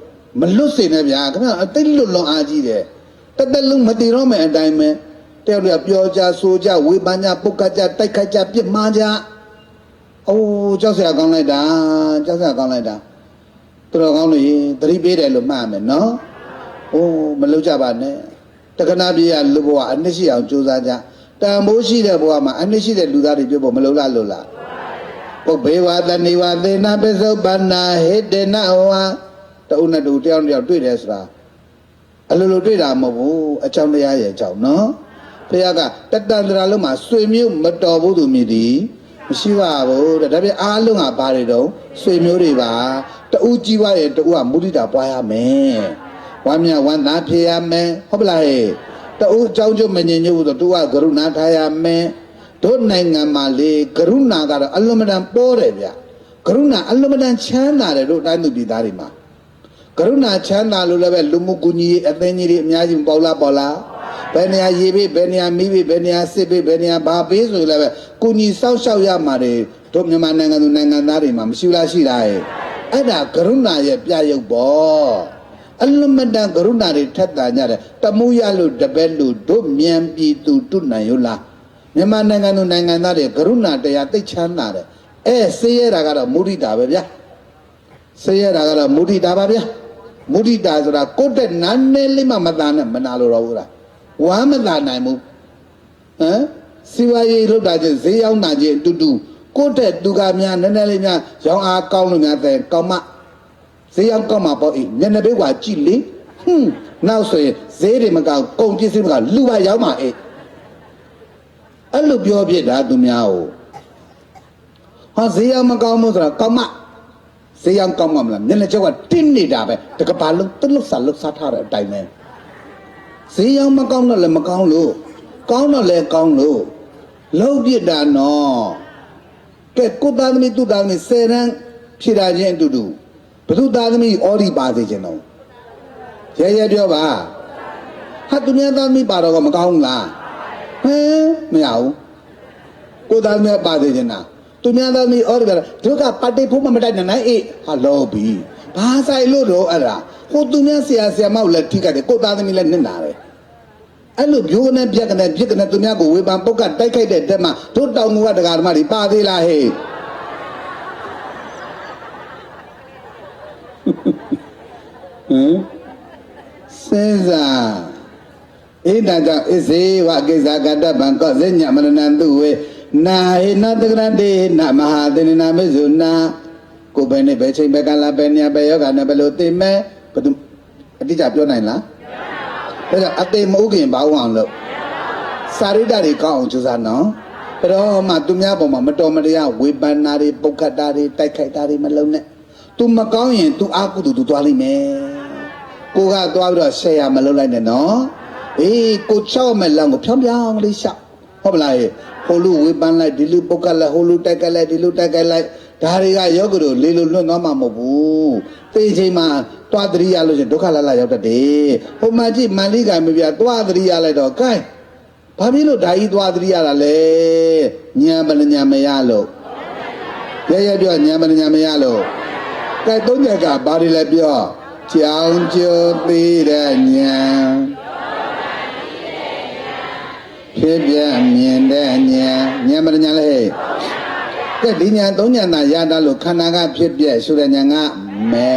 မလွတ်စေနဲ့ဗျာခင်ဗျာတိတ်လွတ်လွန်အားကြီးတယ်တက်လုံးမတည်တော့မဲ့အတိုင်းပဲတယောက်တယောက်ပြောကြဆိုကြဝေပန်းကြပုတ်ကကြတိုက်ခိုက်ကြပြစ်မှားကြ哦，叫啥讲来的？叫啥讲来的？多少讲哩？这里别的路嘛没喏。哦，没路加班呢。这个那边啊，路不啊，那些要做啥子？但没事的不啊嘛，那些的路大的就不没路啦路啦。我别话的你话的那别说办那黑的那话，但我那都这样要对的是吧？啊，路对的嘛不，啊，讲的也讲喏。ဘုရားကတတန္တရာလုံးမှာဆွေမျိုးမတော်ဘူးသူမြည်သည်မရှိပါဘူးတဲ့ဒါပြအားလုံးကဘာတွေတော့ဆွေမျိုးတွေပါတူကြီးွားရဲ့တူကမုဒိတာပွားရမယ်ဝမ်းမြဝမ်းသာဖြစ်ရမယ်ဟုတ်ပလားဟဲ့တူအကြောင်းကျမငြိမ်ညွတ်ဘူးဆိုတူကကရုဏာထားရမယ်တို့နိုင်ငံမှာလေကရုဏာကတော့အလွန်မတန်ပေါ်တယ်ဗျကရုဏာအလွန်မတန်ချမ်းသာတယ်တို့တိုင်းသူပြည်သားတွေမှာကရုဏာချမ်းသာလို့လည်းပဲလူမှုကူညီရေးအသင်းကြီးတွေအများကြီးပေါ်လာဘယ်နေရာရေးပေးဘယ်နေရာမိပေးဘယ်နေရာစစ်ပေးဘယ်နေရာဘာပေးဆိုလည်းပဲကုညီစောက်ရှောက်ရမှာတွေတို့မြန်မာနိုင်ငံသူနိုင်ငံသားတွေမှာမရှိလားရှိလားအဲ့ဒါကရုဏာရဲ့ပြရုပ်ပေါ့အလွန်မတန်ကရုဏာတွေထက်တာကြတယ်တမှုရလို့တပည့်လို့တို့မြန်ပြည်သူတုနိုင်ရောလားမြန်မာနိုင်ငံသူနိုင်ငံသားတွေကရုဏာတရားသိချမ်းသာတယ်ဆေးရတာကတော့မုဒိတာပဲဗျာဆေးရတာကတော့မုဒိတာပါဗျာမုဒိတာဆိုတာကိုယ့်တဲ့နာနဲ့လေးမှမသားနဲ့မနာလို့တော့ဘူးလားဝမ်းမသာနိုင်ဘူးဟမ်စီဝါရေးလောက်တာချင်းဈေးရောက်တာချင်းတူတူကိုယ့်တဲ့သူကများနည်းနည်းလေးများရောင်းအားကောင်းလို့များတဲ့ကောင်းမဈေးရောက်ကောင်းမှာပေါ့ညနေဘေးကကြည့်လေနောက်ဆိုရင်ဈေးတွေမကောင်းကုန်ပစ္စည်းမကောင်းလူပါရောက်မှာအဲ့လိုပြောဖြစ်တာသူများကိုဟာဈေးရောက်မကောင်းဘူးဆိုတာကောင်းမဈေးရောက်ကောင်းမှာမလားညနေကျောက်ကတင်းနေတာပဲတကဘာလုံးတလုတ်စားထားတဲ့အတိုင်းပဲဈေးရောက်မကောင်းတော့လည်းမကောင်းလို့ကောင်းတော့လည်းကောင်းလို့လုံးပြစ်တာနော်ကဲကိုသားသမီးသူ့သားသမီး10တန်းဖြည့်တာချင်းအတူတူဘသူသားသမီးအော်ဒီပါသေးခြင်းတော့ရဲပြောပါဟာသူများသားသမီးပါတော့မကောင်းလားဟမ်မရဘူးကိုသားသမီးပါသေးခြင်းလားသူများသားသမီးအော်ဒီပါတို့ကပတ်တိဖို့မတိုက်နိုင်ဟာလောပြီဘာဆိုင်လို့တော့အဲ့ဒါဟိုသူများဆရာမကိုလည်းထိခိုက်တယ်ကိုသားသမီးလည်းနစ်နာတယ်အဲ့လိုမျိုးနဲ့ပြက်ကနေပြက်ကနေသူများကိုဝေဖန်ပုတ်ကတိုက်ခိုက်တဲ့တက်မှာတို့တောင်ငူကတရားဓမ္မတွေပါသေးလားဟဲ့စဉ်းစားဣဒံကြောင့်ဣစေဝကိစ္စကတ္တဗံကောဇညမရဏံသူဝေနာဟိနတကရတေနမဟာသေနနာမေဇုနာကိုယ်ပဲနဲ့ပဲချိန်ပဲကလာပဲနေပဲယောဂနဲ့ဘယ်လိုသိမဲဘယ်သူအတိအကျပြောနိုင်လားဒါကြောင့်အသေးမဟုတ်ခင်ဘာအောင်လို့စာရိတ္တတွေကောင်းအောင်ကြိုးစားနော်ဘယ်တော့မှသူများပေါ်မှာမတော်မတရားဝေဖန်တာတွေပုတ်ခတ်တာတွေတိုက်ခိုက်တာတွေမလုပ်နဲ့သူမကောင်းရင်သူအားကုသူသူသွားလိမ့်မယ်ကိုကသွားပြီးတော့ရှယ်ယာမလုပ်လိုက်နဲ့နော်အေးကိုချောက်မဲ့လမ်းကိုဖြောင်းဖြောင်းလေးရှောက်ဟုတ်ပလားဟိုလူဝေဖန်လိုက်ဒီလူပုတ်ခတ်လိုက်ဟိုလူတိုက်ခိုက်လိုက်ဒီလူတိုက်ခိုက်လိုက်ဒါတွေကယောဂတို့လေလိုလွတ်သွားမှာမဟုတ်ဘူးသိချိန်မှာတွားတရိရလို့ရှင်ဒုက္ခလာရောက်တတ်တယ်ဟိုမှာကြည့်မန္လိကမပြတွားတရိရလိုက်တော့ gain ဘာဖြစ်လို့ဓာကြီးတွားတရိရတာလဲညံပညာမရလို့ရဲပြောညံပညာမရလို့ကဲသုံးချက်ကဘာတွေလဲပြောကြောင်ကျိုးသေးတဲ့ညံဖြစ်ပြမြင်တဲ့ညံပညာလဲကဲဒီညာသုံးညာသာရတာလို့ခန္ဓာကဖြစ်ပြဆိုတဲ့ညာကမဲ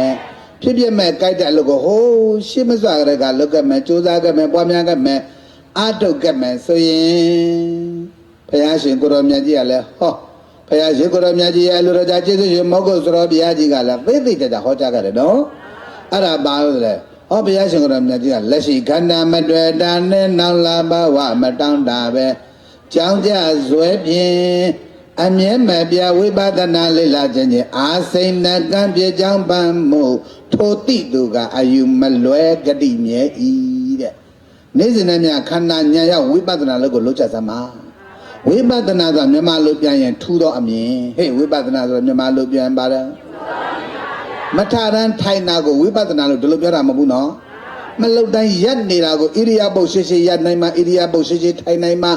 ဖြစ်ပြမဲ့ကြိုက်တဲ့အလုပ်ကိုဟိုးရှင်းမစွာကြတဲ့ကလုပ်ခဲ့မယ်စူးစမ်းခဲ့မယ်ပွားများခဲ့မယ်အာထုတ်ခဲ့မယ်ဆိုရင်ဘုရားရှင်ကိုရောမြတ်ကြီးကလည်းဟောဘုရားရှင်ကိုရောမြတ်ကြီးရဲ့အလိုတော်ကြကျေးဇူးရှင်မောဂုတ်စရောဘုရားကြီးကလည်းသိသိကြဟောကြားခဲ့တယ်နော်အဲ့ဒါပါလို့လေဟောဘုရားရှင်ကိုရောမြတ်ကြီးကလက်ရှိခန္ဓာမတွေ့တာနဲ့နောက်လာဘဝမတောင်းတာပဲကြောင်းကြဇွဲပြင်းအမြဲမပြဝိပဿနာလေ့လာခြင်းချင်းအာစိဏကံပြေကြောင်းပန်းမှုထိုတိသူကအယူမလွဲဂတိမြဲဤတဲ့နေ့စဉ်နဲ့မြခန္ဓာညာရောက်ဝိပဿနာလို့ကိုလှုပ်ချက်စမ်းပါဝိပဿနာဆိုမြန်မာလိုပြန်ရင်ထူသောအမြင်ဟဲ့ဝိပဿနာဆိုမြန်မာလိုပြန်ပါတယ်မထရန်ထိုင်တာကိုဝိပဿနာလို့ဒီလိုပြောတာမဟုတ်ဘူးနော်မလုတ်တိုင်းရက်နေတာကိုဣရိယာပုတ်ရှိရှိရက်နိုင်မှဣရိယာပုတ်ရှိရှိထိုင်နိုင်မှဣ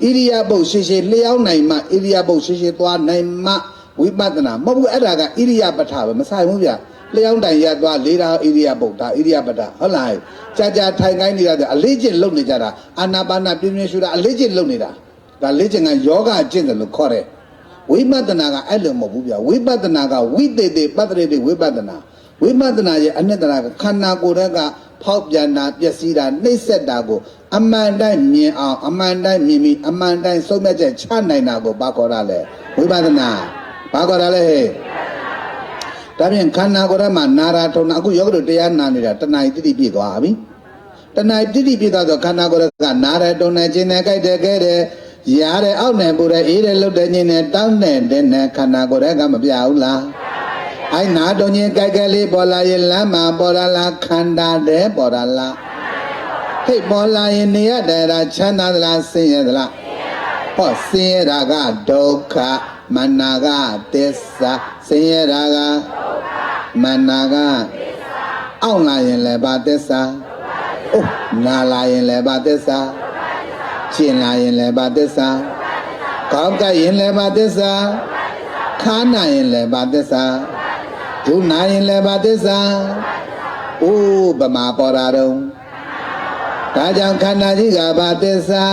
ရိယာပုတ်ရှိရှိလျှောင်းနိုင်မှဣရိယာပုတ်ရှိရှိသွားနိုင်မှဝိပဿနာမဟုတ်ဘူးအဲ့ဒါကဣရိယာပဋ္ဌာပဲမဆိုင်ဘူးဗျလျှောင်းတိုင်ရက်သွားလေးတာဣရိယာပုတ်ဒါဣရိယာပဋ္ဌာဟုတ်လားကြာကြာထိုင်ခိုင်းနေတာအလေးကျင့်လုပ်နေကြတာအာနာပါနာပြင်းပြင်းရှုတာအလေးကျင့်လုပ်နေတာဒါလေးကျင့်ကယောဂအကျင့်တယ်လို့ခေါ်တယ်ဝ ဝိပဿနာကအဲ့လိုမဟုတ်ဘူးဗျဝိပဿနာကဝိသေသေပတ္တရေဝိပဿနာဝိပဿနာရဲ့အနှစ်တရာကခန္ဓာကိုယ်ကဖောက်ပြန်တာပျက်စီးတာနှိမ့်ဆက်တာကိုအမှန်တိုင်းမြင်အောင်အမှန်တိုင်းမြင်ပြီးအမှန်တိုင်းဆုံးဖြတ်ချက်ချနိုင်တာကိုဘာခေါ်ရလဲဝိပဿနာဘာခေါ်ရလဲဟဲ့ဒါဖြင့်ခန္ဓာကိုယ်ထဲမှာနာရာထုံနာအခုယောဂတို့တရားနာနေတာတဏှာတိတိပြည့်သွားပြီတဏှာတိတိပြည့်သွားတော့ခန္ဓာကိုယ်ကနာရထုံနေခြင်းနဲ့ကြိုက်တယ်ခဲတယ်ရားတယ်အောက်နဲ့ပူတယ်အေးတယ်လှုပ်တယ်ညင်တယ်တောင်းတယ်တဲ့နဲ့ခန္ဓာကိုယ်ကမပြဘူးလားအိုင်နာတုံချင်းကြိုက်ကလေးပေါ်လာရင်လမ်းမှာပေါ်လာလားခန္ဓာတဲ့ပေါ်လာလားဟိတ်ပေါ်လာရင်နေရတဲ့ရာချမ်းသာသလားဆင်းရဲသလားဟောဆင်းရဲတာကဒုက္ခမနာကသစ္စာဆင်းရဲတာကမနာကအောင့်လာရင်လည်းဘာသစ္စာအိုးနာလာရင်လည်းဘာသစ္စာကျင်လာရင်လည်းဘာသစ္စာကောင်းကပ်ရင်လည်းဘာသစ္စာခါနာရင်လည်းဘာသစ္စာဒုနာရင်လည်းဘာသစ္စာအိုးဗမာပေါ်တာတော့ဒါကြောင့်ခန္ဓာကြီးကဘာသစ္စာ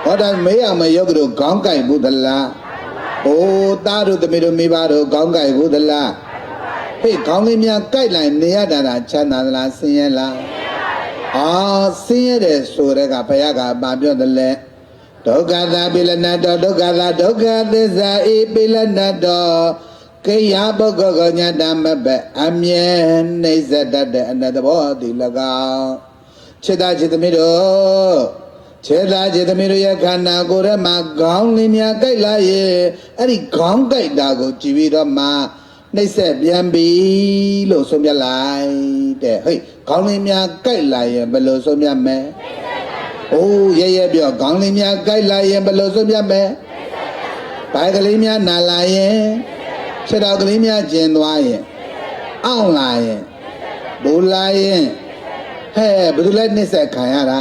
ဟောတာမေးရမယုတ်တို့ခေါင်းကိုက်ဘူးသလားအိုးသားတို့သမီးတို့မိဘတို့ခေါင်းကိုက်ဘူးသလားဟေ့ခေါင်းလေးများကိုက်လိုက်နေရတာချမ်းသာသလားဆင်းရဲလားဆင်းရဲတယ်ဆိုတဲ့ကဘုရားကဘာပြောတယ်လဲဒုက္ခသာပိလနတောဒုက္ခသာဒုက္ခသစ္စာဤပိလနတောကိယပုဂ္ဂိုလ်ကိုညတမဘအမြဲနှိစ္စတတ်တဲ့အနတ္တဘောတိ၎င်းခြေသားခြေသမီးတို့ခြေသားခြေသမီးတို့ရဲ့ခန္ဓာကိုယ်ထဲမှာခေါင်းလေးများကြိုက်လာရဲ့အဲ့ဒီခေါင်းကြိုက်တာကိုကြည့်ပြီးတော့မှနှိစ္စပြန်ပြီလို့ဆုံးဖြတ်လိုက်တဲ့ဟေ့ခေါင်းလေးများကြိုက်လာရင်ဘယ်လိုဆုံးဖြတ်မလဲအိုးရဲပြောခေါင်းလေးများကြိုက်လာရင်ဘယ်လိုဆုံးဖြတ်မလဲဘိုက်ကလေးများနာလာရင်ခြေတော်ကလေးများကျင်သွားရင်အောင့်လာရင်ဘူလာရင်ဟဲ့ဘယ်သူလဲနှိစ္စခံရတာ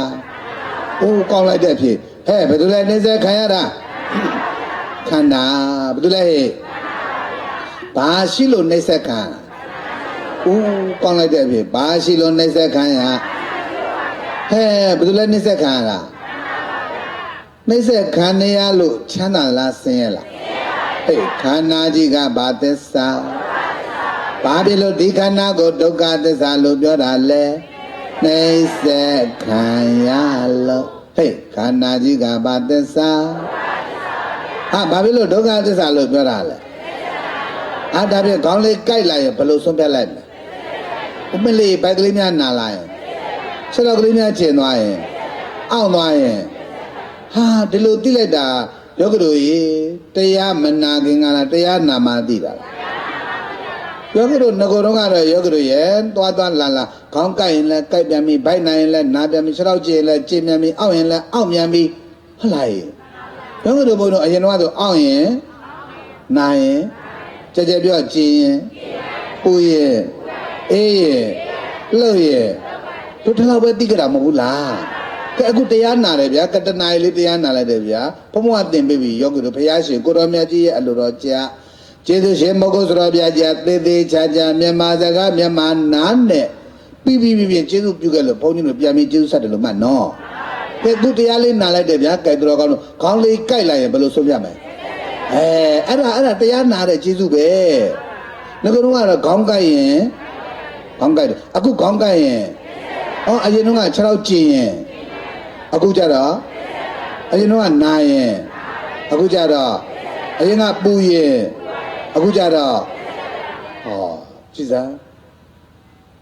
အိုးကောင်းလိုက်တဲ့ဖြစ်ဟဲ့ဘယ်သူလဲနှိစ္စခံရတာခန္ဓာဘယ်သူလဲဟဲ့ဘာရှိလို့နှိစ္စခံဦးကောင်းလိုက်တဲ့ဖြစ်ဘာရှိလို့နှိစ္စခံရဟဲ့ဘယ်သူလဲနှိစ္စခံရတာနှိစ္စခံနေရလို့ချမ်းသာလားဆင်းရဲလားဟဲ့ခန္ဓာကြီးကဘာသစ္စာဘာဖြစ်လို့ဒီခန္ဓာကိုဒုက္ခသစ္စာလို့ပြောတာလဲနှိစ္စခံရလို့ဟဲ့ခန္ဓာကြီးကဘာသစ္စာဟာဘာဖြစ်လို့ဒုက္ခသစ္စာလို့ပြောတာလဲဒါဖြင့်ခေါင်းလေးကြိုက်လာရင်ဘယ်လိုဆုံးဖြတ်လိုက်မလဲဥမလေးဘိုက်ကလေးများနာလာရင်ခြေတော်ကလေးများကျင်သွားရင်အောင့်သွားရင်ဟာဒီလိုသိလိုက်တာယောဂတို့ရေတရားမနာခင်ကလားတရားနာမှသိတာယောဂတို့ငကိုယ်တော့ကတော့ယောဂတို့ရေသွားလာခေါင်းကြိုက်ရင်လည်းကြိုက်ပြန်ပြီဘိုက်နာရင်လည်းနာပြန်ပြီခြေတော်ကျင်လည်းကျင်ပြန်ပြီအောင့်ရင်လည်းအောင့်ပြန်ပြီဟုတ်လားယောဂတို့ဘုန်းတော်အရင်တော့ဆိုအောင့်ရင်နာရင်ကြကြပြောကြည်ရင်ပူရင်အေးရင်လှုပ်ရင်တို့တလောက်ပဲသိကြတာမဟုတ်လားကဲအခုတရားနာတယ်ဗျာကတနာရီလေးတရားနာလိုက်တယ်ဗျာဘုံဘုံကသင်ပေးပြီယောဂီတို့ဘုရားရှင်ကိုတော်မြတ်ကြီးရဲ့အလိုတော်ကြာကျေးဇူးရှင်မဟုတ်ဆိုတော်ဗျာကြာသေးသေးချာချာမြန်မာစကားမြန်မာနားနဲ့ပြီးကျေးဇူးပြုခဲ့လို့ဘုန်းကြီးတို့ပြန်ပြီးကျေးဇူးဆက်တယ်လို့မှတ်နော်ကဲအခုတရားလေးနာလိုက်တယ်ဗျာကြိုက်တော်ကောင်းလို့ခေါင်းလေးကြိုက်လိုက်ရင်ဘယ်လိုဆုံးပြမလဲအဲ့ဒါတရားနာတဲ့ကျေးဇူးပဲငါကတော့ခေါင်းကိုက်ရင်ခေါင်းကိုက်တယ်အခုခေါင်းကိုက်ရင်အရင်တော့ခြေထောက်ကျင်ရင်အခုကျတော့အရင်တော့နာရင်အခုကျတော့အရင်ကပူရင်အခုကျတော့ကြည်စမ်း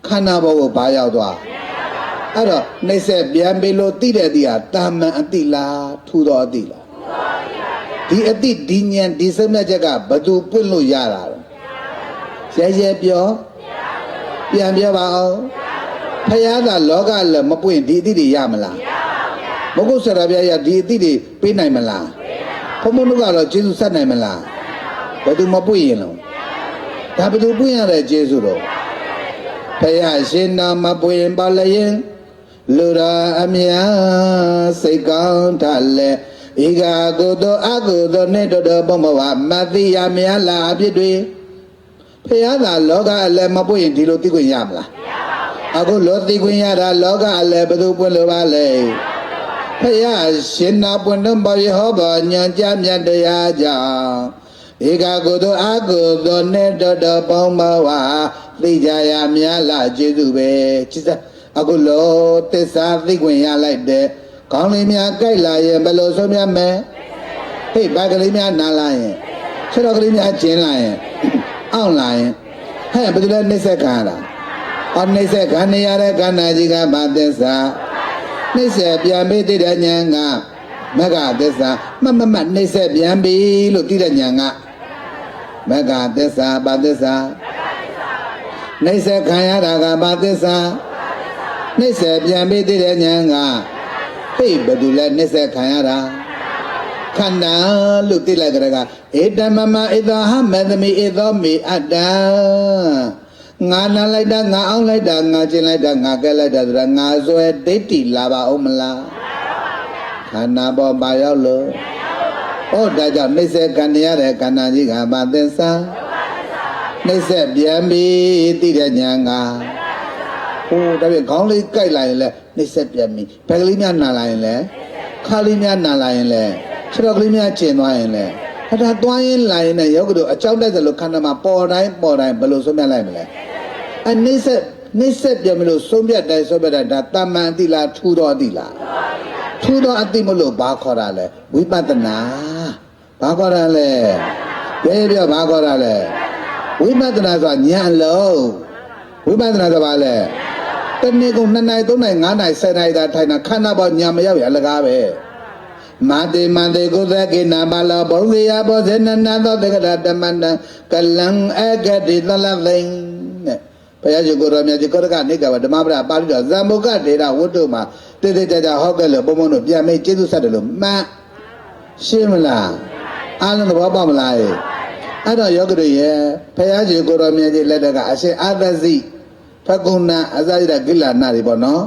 ခန္ဓာဘောကိုဘာရောက်သွားအဲ့တော့နှိမ့်ဆက်ပြန်ပြီလို့သိတဲ့သိဟာတာမန်အတိလားထူတော်အတိလားဒီအတိဒီဉာဏ်ဒီစမျက်ချက်ကဘသူပွင့်လို့ရတာလဲရဲပြောပြန်ပြောပါအောင်ဖယားကလောကလည်းမပွင့်ဒီအတိတွေရမလားမဟုတ်ဆရာပြရဒီအတိတွေပေးနိုင်မလားဘုံဘုံတို့ကတော့ကျေးဇူးဆက်နိုင်မလားဘသူမပွင့်ရင်လုံးဒါဘသူပွင့်ရတဲ့ကျေးဇူးတော့ဖယားရှင်နာမပွင့်ပါလျင်လူရာအမြစိတ်ကောင်းထလဲဧကကုသိုလ်အကုသိုလ်နဲ့တော်ဘုံဘဝမသိရမြလာအဖြစ်တွေဖယားသာလောကအလည်းမပွင့်ရင်ဒီလိုသိခွင့်ရမလားအခုလောသိခွင့်ရတာလောကအလည်းဘယ်သူပွင့်လို့ပါလဲ ဖယားရှင်နာပွင့်တော်ဘောရဟောဘောညံကြမြတ်တရားကြောင့်ဧကကုသိုလ်အကုသိုလ်နဲ့တော်ပေါင်းပါဝါသိကြရမြတ်လာကျေးဇူးပဲချစ်စအခုလိုသစ္စာသိခွင့်ရလိုက်တဲ့ကောင်းလေးများကြိုက်လာရင်ဘယ်လိုဆုံးမြတ်မယ်ဟေ့ဘာကလေးများနားလာရင်ခြေတော်ကလေးများကျင်းလာရင်အောင့်လာရင်ဟဲ့ဘယ်သူလဲနှိမ့်ဆက်ခံရတာအော်နှိမ့်ဆက်ခံနေရတဲ့ခန္ဓာကြီးကဘာသစ္စာနှိမ့်ဆက်ပြန်ပြီးသိတဲ့ဉာဏ်ကမဂ္ဂသစ္စာမနှိမ့်ဆက်ပြန်ပြီလို့သိတဲ့ဉာဏ်ကမဂ္ဂသစ္စာဘာသစ္စာနှိမ့်ဆက်ခံရတာကဘာသစ္စာနှိမ့်ဆက်ပြန်ပြီးသိတဲ့ဉာဏ်ကဟေ့ဘယ်သူလဲနှိမ့်ဆက်ခံရတာခန္ဓာလို့သိလိုက်ကြတာကဧတမမဧသောဟမသမိဧသောမေအတ္တငါနာလိုက်တာငါအောင်လိုက်တာငါကျင်လိုက်တာငါကဲလိုက်တာဆိုတာငါဆွဲဒိဋ္ဌိလာပါအောင်မလားခန္ဓာပေါ်ပါရောက်လို့ဟောဒါကြောင့်နှိမ့်ဆက်ခံရတဲ့ခန္ဓာကြီးကဘာသစ္စာနှိမ့်ဆက်ပြန်ပြီးသိတဲ့ဉာဏ်ကဟိုဒါပြန်ခေါင်းလေးကြိုက်လာရင်လဲနှိမ့်ဆက်ပြန်ပြီဘယ်ကလေးများနာလာရင်လဲခါလေးများနာလာရင်လဲခြေတော်ကလေးများကျင်သွားရင်လဲအဲ့ဒါသွားရင်လာရင်လည်းယောဂတို့အကြောင်းတက်သလိုခန္ဓာမှာပေါ်တိုင်းဘယ်လိုဆုံးဖြတ်လိုက်မလဲအနှိမ့်ဆက်ပြန်မလို့ဆုံးဖြတ်တိုင်းဆုံးဖြတ်တာဒါတမန်တိလားထူတော်တိလားထူတော်အတိမလို့ဘာခေါ်တာလဲဝိပဿနာဘာခေါ်တာလဲပြောဘာခေါ်တာလဲဝိပဿနာဆိုတာဉာဏ်လုံးဝိပဿနာဆိုတာဘာလဲတနေ့ကုန်2နိုင်3နိုင်5နိုင်10နိုင်သာထိုင်တာခန္ဓာပေါ်ဉာဏ်မရောက်ရအလကားပဲမာတေကုသကေနာပါလောဘုံဇေယဘောဇေနနာသောတက္ကရာဓမ္မန္တကလံအဂတိသလသိင်နဲ့ဘုရားရှင်ကိုရောမြတ်ကြီးကောရကနေကဘာဓမ္မပဒပါဠိတော်ဇံမုကဒေတာဝတ္ထုမှာတိတိကျကျဟောခဲ့လို့ဘုံဘုံတို့ပြန်မေးကျေးဇူးဆက်တယ်လို့မှန်ရှင်းမလားအားလုံးသဘောပေါက်မလားအဲ့တော့ယောဂတွေရဲ့ဘုရားရှင်ကိုရောမြတ်ကြီးလက်ထက်ကအရှင်အာသဇိဖကုဏအဇာတိကိလနာတွေပေါ့နော်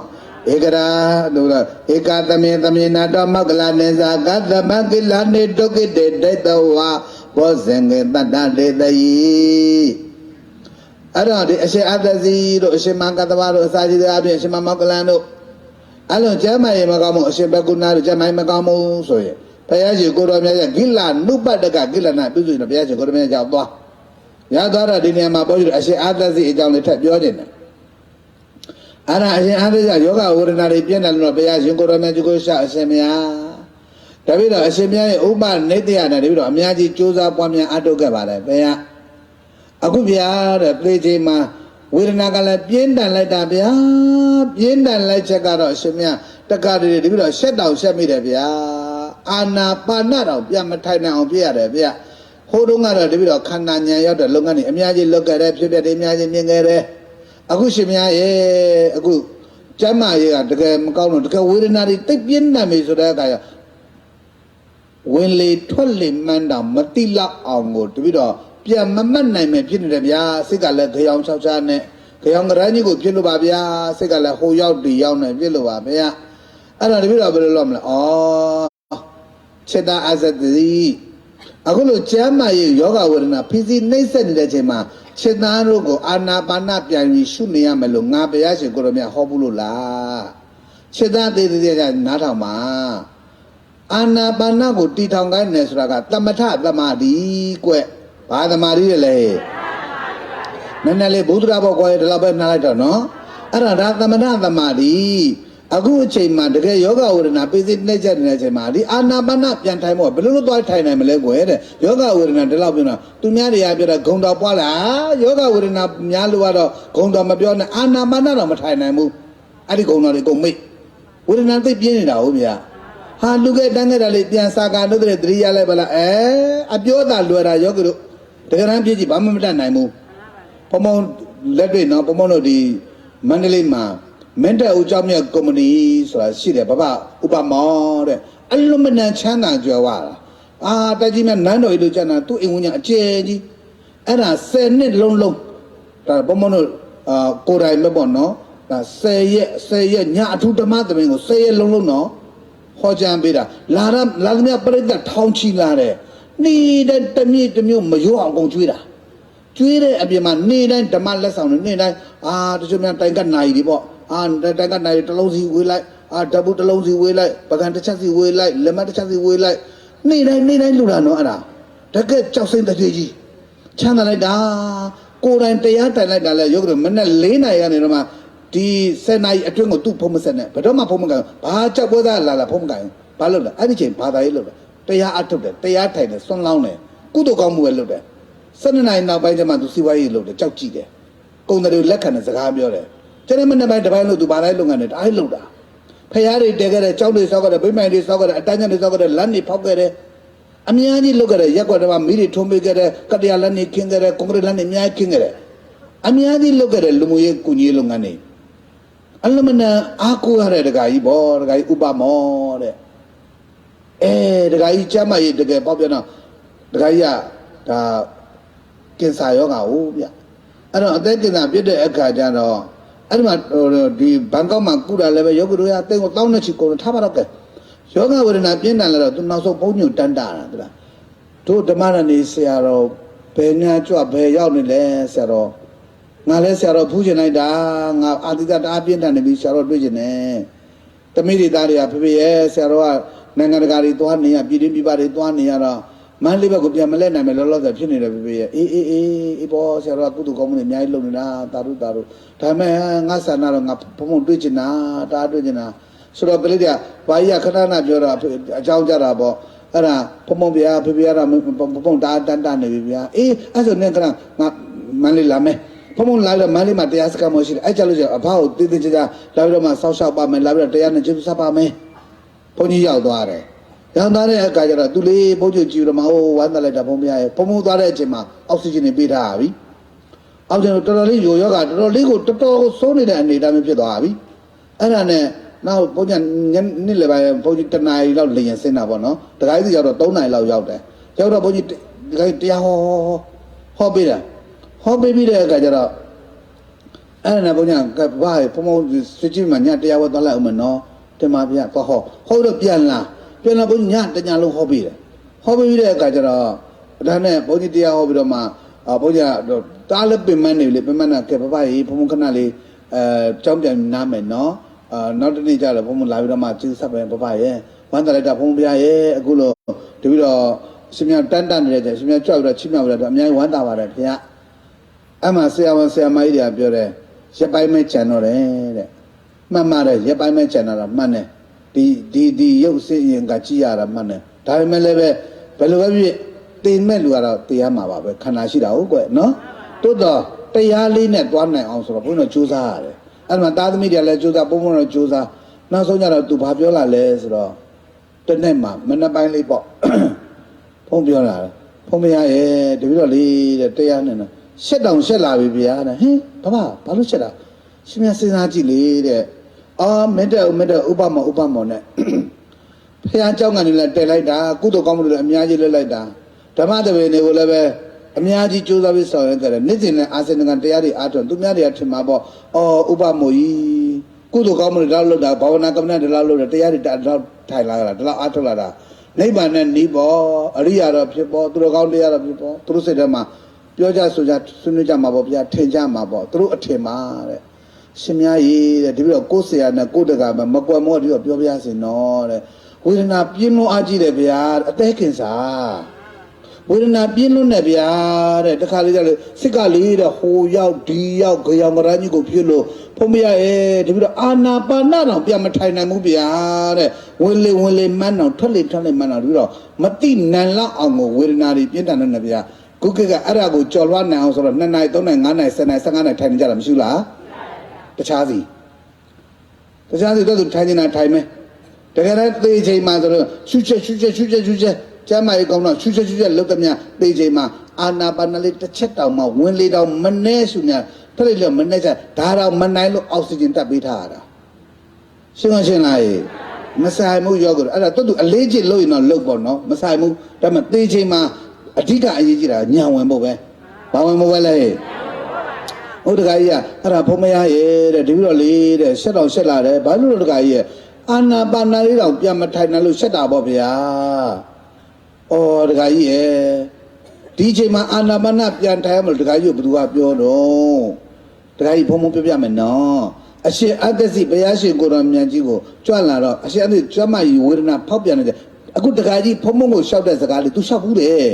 ဧကရာတို့ဧကသမေနာတောမောကလနေဇာကသမကိလနေဒုက္ခိတေဒိတဝါဘောဇင်ကေတတ္တဒေတယိအဲ့တော့ဒီအရှင်အသဇီတို့အရှင်မကတဝါတို့အစာကြီးတွေအပြင်အရှင်မောကလန်တို့အဲ့လိုကျမ်းမာရေးမကောင်းမှုအရှင်ဘကုဏတို့ကျမ်းမာရေးမကောင်းမှုဆိုရင်ဘုရားရှင်ကိုတော်မြတ်ရဲ့ဂိလနုပတ္တကဂိလနာပြုစုရင်ဘုရားရှင်ကိုတော်မြတ်ကြောက်သွားရသွားတော့ဒီနေရာမှာပြောကြည့်အရှင်အသဇီအကြောင်းလေးထပ်ပြောနေတယ်အဲ့ဒါအရှင်အားသေးကယောဂဝေဒနာတွေပြည့်နေလို့ဘုရားရှင်ကိုရောမြတ်ကြီးကိုရှောက်အရှင်မြတ်ဒါပြီးတော့အရှင်မြတ်ရဲ့ဥပနိတ္တယနဲ့တပြီးတော့အများကြီးကြိုးစားပွားများအထောက်ခဲ့ပါတယ်ဘုရားအခုဗျာတဲ့ပြေးချိန်မှာဝေဒနာကလည်းပြင်းထန်လိုက်တာဗျာပြင်းထန်လိုက်ချက်ကတော့အရှင်မြတ်တက္ကတွေတပြီးတော့ရှက်တောင်ရှက်မိတယ်ဗျာအာနာပါနတော့ပြန်မထိုင်နိုင်အောင်ပြရတယ်ဗျာဟိုတုန်းကတော့တပြီးတော့ခန္ဓာဉာဏ်ရောက်တဲ့လုပ်ငန်းတွေအများကြီးလုပ်ခဲ့တယ်ဖြစ်ဖြစ်တွေအများကြီးမြင်ခဲ့တယ်အခုရှင်မရဲ့အခုကျမ်းမာရေးကတကယ်မကောင်းလို့တကယ်ဝေဒနာတွေတိတ်ပြင်းနေပြီဆိုတဲ့အခါကျဝင်လေထွက်လေမှန်းတော့မတိလောက်အောင်ကိုတပြီးတော့ပြန်မမတ်နိုင်မယ်ဖြစ်နေတယ်ဗျာစိတ်ကလည်းကြောင်ချောက်ချားနဲ့ကြောင်ကရမ်းကြီးကိုဖြစ်လို့ပါဗျာစိတ်ကလည်းဟိုရောက်ဒီရောက်နေဖြစ်လို့ပါဗျာအဲ့တော့တပြီးတော့ဘယ်လိုလုပ်မလဲဩစေတအဇတိအခုလိုကျမ်းမာရေးယောဂဝေဒနာဖိစီနှိမ့်ဆက်နေတဲ့အချိန်မှာခြေသားတို့ကိုအာနာပါနပြန်ပြီးရှုနေရမယ်လို့ငါဘုရားရှင်ကိုရမြတ်ဟောဘူးလို့လားခြေသားသေးသေးကနားထောင်ပါအာနာပါနကိုတီထောင်ခိုင်းနေဆိုတာကသမထသမာဓိကွဘာသမာဓိလဲနည်းနည်းလေးဘုဒ္ဓရာဘောကွယ်ဒီလောက်ပဲနားလိုက်တော့နော်အဲ့ဒါသမထသမာဓိအခုအချိန်မှာတကယ်ယောဂဝေဒနာပိစိနှိမ့်ချက်နေတဲ့အချိန်မှာဒီအာနာပါနပြန်ထိုင်ဖို့ဘယ်လိုလုပ်သွားထိုင်နိုင်မလဲကွယ်တဲ့ယောဂဝေဒနာဒီလောက်ပြောတော့သူများတွေကပြောတာဂုံတော်ပွားလာယောဂဝေဒနာများလို့ကတော့ဂုံတော်မပြောနဲ့အာနာပါနတော့မထိုင်နိုင်ဘူးအဲ့ဒီဂုံတော်တွေကုန်မိတ်ဝေဒနာသိပြင်းနေတာဟုတ်ဗျာဟာလူကတန်းခဲ့တာလေးပြန်စာကာလို့တဲ့သတိရလိုက်ပါလားအပြောတာလွယ်တာယောဂတို့တကယ်တမ်းပြည့်ကြည့်ဘာမှမတတ်နိုင်ဘူးဘုံဘုံလက်တွေ့နော်ဘုံဘုံတို့ဒီမန္တလေးမှာမင်းတဲ့ဦးเจ้าမြတ်ကုမ္ပဏီဆိုတာရှိတယ်ဘဘဥပမောတဲ့အလုံးမနန်ချမ်းသာကြွယ်ဝတာတက်ကြီးမြတ်နန်းတော်ကြီးလို့ကျန်တာသူ့အိမ်ဝင်ညာအကျယ်ကြီးအဲ့ဒါ10နှစ်လုံးဒါဘုံဘုံတို့ကိုယ်တိုင်ပဲပေါ့နော်ဒါ10ရက်ညအထူးဓမ္မသမင်ကို10ရက်လုံးနော်ဟောကြားပေးတာလာသမျှပြိဿထောင်းချီလာတယ်နေတဲ့တမျိုးမရောအောင်ကုန်ကျွေးတာကျွေးတဲ့အပြင်မှာနေတိုင်းဓမ္မလက်ဆောင်တွေနေတိုင်းတချို့များတိုင်ကနိုင်တွေပေါ့တိုင်ကနိုင်တွေတစ်လုံးစီဝေးလိုက် ဓာတ်ဘူးတစ်လုံးစီဝေးလိုက်ပကံတစ်ချက်စီဝေးလိုက်လက်မတစ်ချက်စီဝေးလိုက်နေ့တိုင်းလူတာနော်အဲ့ဒါတကယ်ကြောက်စိမ့်တကြွကြီးချမ်းသာလိုက်တာကိုယ်တိုင်တရားတိုင်လိုက်တာလဲရုပ်ကမနဲ့4နာရီကနေတော့မှဒီ7နာရီအတွင်းကိုသူ့ဖုံးမဆက်နဲ့ဘယ်တော့မှဖုံးမကန်ဘာကြောက်ပွဲသားလာဖုံးမကန်ဘာလုပ်လဲအဲ့ဒီချိန်ဘာသာရေးလုပ်တယ်တရားအထုတ်တယ်တရားထိုင်တယ်စွန့်လောင်းတယ်ကုသိုလ်ကောင်းမှုပဲလုပ်တယ်7နာရီနောက်ပိုင်းကျမှသူစီဝါရေးလုပ်တယ်ကြောက်ကြည့်တယ်ကုံတယ်လက်ခံတဲ့စကားပြောတယ်ကျတဲ့မနေ့ပိုင်းတစ်ပိုင်းလို့သူဘာသာရေးလုပ်ငန်းနဲ့အားလုပ်တာဖျားတွေတဲခဲ့တဲ့ကြောက်တွေစောက်ခဲ့တဲ့ဗိမာန်တွေစောက်ခဲ့တဲ့အတန်းကျန်တွေစောက်ခဲ့တဲ့လမ်းတွေဖောက်ခဲ့တဲ့အများကြီးလုပ်ခဲ့တဲ့ရက်ွက်တွေမှာမိတွေထုံးပေးခဲ့တဲ့ကတရားလမ်းတွေခင်းခဲ့တဲ့ကွန်ကရစ်လမ်းတွေအများကြီးခင်းခဲ့တဲ့အများကြီးလုပ်ခဲ့တဲ့လူမှုရေးကုညီရေးလုပ်ငန်းတွေအလမနာအားကိုးရတဲ့ဒကာကြီးဘောဒကာကြီးဥပမောတဲ့ဒကာကြီးကျမ်းမကြီးတကယ်ပေါ့ပြတော့ဒကာကြီးကဒါကင်ဆာယောဂါဟုတ်ဗျအဲ့တော့အသက်ကင်ဆာပြစ်တဲ့အခါကျတော့အဲ့ဒီမှာဒီဘန်ကောက်မှာကုတာလည်းပဲယောဂတို့ရအသိကိုတောင်းနေချီကုန်ထားပါတော့ကဲယောဂဝေဒနာပြင်းထန်လာတော့သူနောက်ဆုံးဘုံညွန့်တန်းတာလားတို့ဓမ္မရဏီဆရာတော်ဘယ်ညာကြွဘယ်ရောက်နေလဲဆရာတော်ငါလဲဆရာတော်ဖူးချင်လိုက်တာငါအာတိတတအားပြင်းထန်နေပြီဆရာတော်တွေ့ချင်တယ်တမိတွေသားတွေကဖေဖေရဲ့ဆရာတော်ကနိုင်ငံတကာတွေသွားနေရပြည်တွင်းပြည်ပတွေသွားနေရတော့မန်းလေးဘက်ကိုပြန်မလဲနိုင်မယ်လောလောဆယ်ဖြစ်နေတယ်ဖေဖေရဲ့အေးဘောဆရာတော်ကကုသိုလ်ကောင်းမှုတွေအများကြီးလုပ်နေတာတာရုဒါမဲ့ငါဆန္ဒတော့ငါဘုံဘုံတွေ့ချင်တာတာတွေ့ချင်တာဆိုတော့ကလေးတွေကဘာကြီးကခဏခဏပြောတော့အကြောင်းကြတာပေါ့အဲ့ဒါဘုံဘုံဗျာဖေဖေကတော့ဘုံတာတန်နေပြီဗျာအဲ့ဆိုနေကငါမန်းလေးလာမယ်ဘုံဘုံလာတော့မန်းလေးမှာတရားစကားမရှိတယ်အဲ့ကြလို့ကျအဘကိုတည်တည်ကြကြလာပြီးတော့မှစောက်ရှောက်ပါမယ်လာပြီးတော့တရားနဲ့ကျေးဇူးဆက်ပါမယ်ဘုန်းကြီးရောက်သွားတယ်ရောက်သွားတဲ့အခါကျတော့သူလေးဘုန်းကြီးကြည့်တော့မှဝမ်းသာလိုက်တာဘုံဗျာရဲ့ဘုံဘုံသွားတဲ့အချိန်မှာအောက်ဆီဂျင်တွေပေးထားပြီအောက်ဆီဂျင်တော်တော်လေးယောဂတော်တော်လေးကိုတော်တော်စိုးနေတဲ့အနေအထားမျိုးဖြစ်သွားပြီအဲ့ဒါနဲ့နောက်ဘုန်းကြီးနေ့လယ်ပိုင်းဘုန်းကြီး1နာရီလောက်လေရင်ဆင်းတာပေါ့နော်တခါကြီးရောက်တော့3နာရီလောက်ရောက်တယ်ရောက်တော့ဘုန်းကြီးတရားဟောပေးတာဟောပေးပြီးတဲ့အခါကျတော့အဲ့ဒါနဲ့ဘုန်းကြီးကဘာဘုံဘုံစစ်ကြီးမှညတရားဝတ်သွားလိုက်အောင်မနော်တင်ပါဗျာသွားဟောတော့ပြန်လာဘုန်းကြီးညတညလုံးဟောပေးတယ်ဟောပေးပြီးတဲ့အခါကျတော့ဒါနဲ့ဘုန်းကြီးတရားဟောပြီးတော့မှဘုန်းကြီးတားလည်းပင်မနေလေပင်မနာကဲဘဘကြီးဘုံခဏလေးကြောင်းပြန်နားမယ်နော်နောက်တစ်နေ့ကျတော့ဘုံလာပြီးတော့မှကျေးဇူးဆက်ပဲဘဘရဲ့ဝမ်းသာလိုက်တာဘုံပြရဲ့အခုလို့တပြီးတော့ရှင်မြတ်တန်းနေတဲ့ကျရှင်မြတ်ကြောက်ပြီးတော့ချိမြောက်ပြီးတော့အများကြီးဝမ်းသာပါတယ်ခင်ဗျအဲ့မှာဆရာဝန်ဆရာမကြီးတွေကပြောတယ်ရက်ပိုင်းမဲ့ခြံတော့တယ်တဲ့မှန်ပါတယ်ရက်ပိုင်းမဲ့ခြံတော့မှန်တယ်ဒီရုပ်စစ်ရင်ကကြည့်ရတာမှန်တယ်ဒါပေမဲ့လည်းပဲဘယ်လိုပဲဖြစ်တင်မဲ့လူကတော့တရားမှာပါပဲခန္ဓာရှိတာဟုတ်ကွနော်တိုးတော့တရားလေးနဲ့တွားနိုင်အောင်ဆိုတော့ဘုန်းတော်ကြိုးစားရတယ်အဲ့မှာသားသမီးတွေလည်းကြိုးစားဘုံဘုံတော့ကြိုးစားနောက်ဆုံးကျတော့သူဘာပြောလာလဲဆိုတော့တနေ့မှမနေ့ပိုင်းလေးပေါ့ဖုံးပြောလာတယ်ဖုံးမရရဲ့တပည့်တော်လေးတဲ့တရားနဲ့တော့ရှက်တောင်ရှက်လာပြီဗျာတဲ့ဟင်ဘာလို့ရှက်တာရှင်များစဉ်းစားကြည့်လေတဲ့မင်းတဲ့ဥပမောနဲ့ဖះเจ้าကနေလည်းတက်လိုက်တာကုသိုလ်ကောင်းမှုတွေလည်းအများကြီးလွတ်လိုက်တာဓမ္မတပည့်တွေကိုလည်းပဲအများကြီးကြိုးစားပြီးဆောင်ရွက်ကြတယ်နေ့စဉ်နဲ့အာသင်ကတရားတွေအားထုတ်သူများတွေကထင်မှာပေါ့ဥပမောကြီးကုသိုလ်ကောင်းမှုတွေတော့လုပ်တာဘာဝနာကမ္မနာတွေလောက်လုပ်တယ်တရားတွေတော့ထိုင်လာတာဒါတော့အားထုတ်လာတာနိဗ္ဗာန်နဲ့နီးပေါ့အရိယာတော့ဖြစ်ပေါ့သူတို့ကောင်းတရားတော့ဖြစ်ပေါ့သူတို့စိတ်ထဲမှာပြောကြဆိုကြဆွေးနွေးကြမှာပေါ့ဗျာထင်ကြမှာပေါ့သူတို့အထင်မှာတဲ့ရှင်များကြီးတဲ့ဒီပြီးတော့ကိုယ်ဆရာနဲ့ကိုယ်တကာမကွယ်မောဒီတော့ပြောပြစင်နော်တဲ့ဝေဒနာပြင်းလို့အားကြီးတယ်ဗျာအသက်ခင်စာဝေဒနာပြင်းလို့နဲ့ဗျာတဲ့တခါလေးကျလို့စစ်ကလေးတဲ့ဟိုရောက်ဒီရောက်ကြောင်မရကြီးကိုပြစ်လို့ဖုံးမရရဲ့ဒီပြီးတော့အာနာပါနတော့ပြန်မထိုင်နိုင်ဘူးဗျာတဲ့ဝင်လေမန်းတော့ထွက်လေမန်းတော့ဒီတော့မတိနန်လောက်အောင်ကိုဝေဒနာတွေပြင်းထန်နေတယ်ဗျာခုခေတ်ကအဲ့ဒါကိုကြော်လွှားနိုင်အောင်ဆိုတော့2နိုင်3နိုင်5နိုင်10နိုင်15နိုင်ထိုင်နေကြတာမရှိဘူးလားတခြားစီတော့သူထိုင်နေတာထိုင်မယ်တကယ်တမ်းသေချိန်မှာဆိုတော့ရှုချက်ကျမ်းမာရေးကောင်းတော့ရှုချက်လုတ်သမျှသေချိန်မှာအာနာပါနလေးတစ်ချက်တောင်မှဝင်လေတောင်မနှဲရှုများထွက်လေလို့မနှဲချဒါတော့မနိုင်လို့အောက်ဆီဂျင်တက်ပေးထားရတာရှင်းလားမဆိုင်မှုရောက်ကြတော့အဲ့ဒါသူအလေးချစ်လို့ရင်တော့လုတ်ပေါ့နော်မဆိုင်မှုဒါမှသေချိန်မှာအဓိကအရေးကြီးတာညံဝင်ဖို့ပဲဘာဝင်ဖို့ပဲလဲဟုတ်တခါကြီးကအဲ့ဒါဖုံးမရရဲ့တဲ့တပည့်တော်လေးတဲ့ရှက်တော်ရှက်လာတယ်ဘာလို့တခါကြီးရဲ့အာနာပါနာလေးတောင်ပြန်မထိုင်နိုင်လို့ရှက်တာပေါ့ဗျာတခါကြီးရဲ့ဒီချိန်မှာအာနာပါနာပြန်ထိုင်ရမလို့တခါကြီးကဘယ်သူကပြောတော့တခါကြီးဖုံးဖုံးပြပြမယ်နော် အရှင်အတ္တစီဘုရားရှင်ကိုတော်မြတ်ကြီးကိုကြွလာတော့အရှင်အတ္တကျွမ်းမကြီးဝေဒနာဖောက်ပြန်နေတယ်အခုတခါကြီးဖုံဖုံကိုရှောက်တဲ့စကားလေး तू ရှောက်ဘူးတဲ့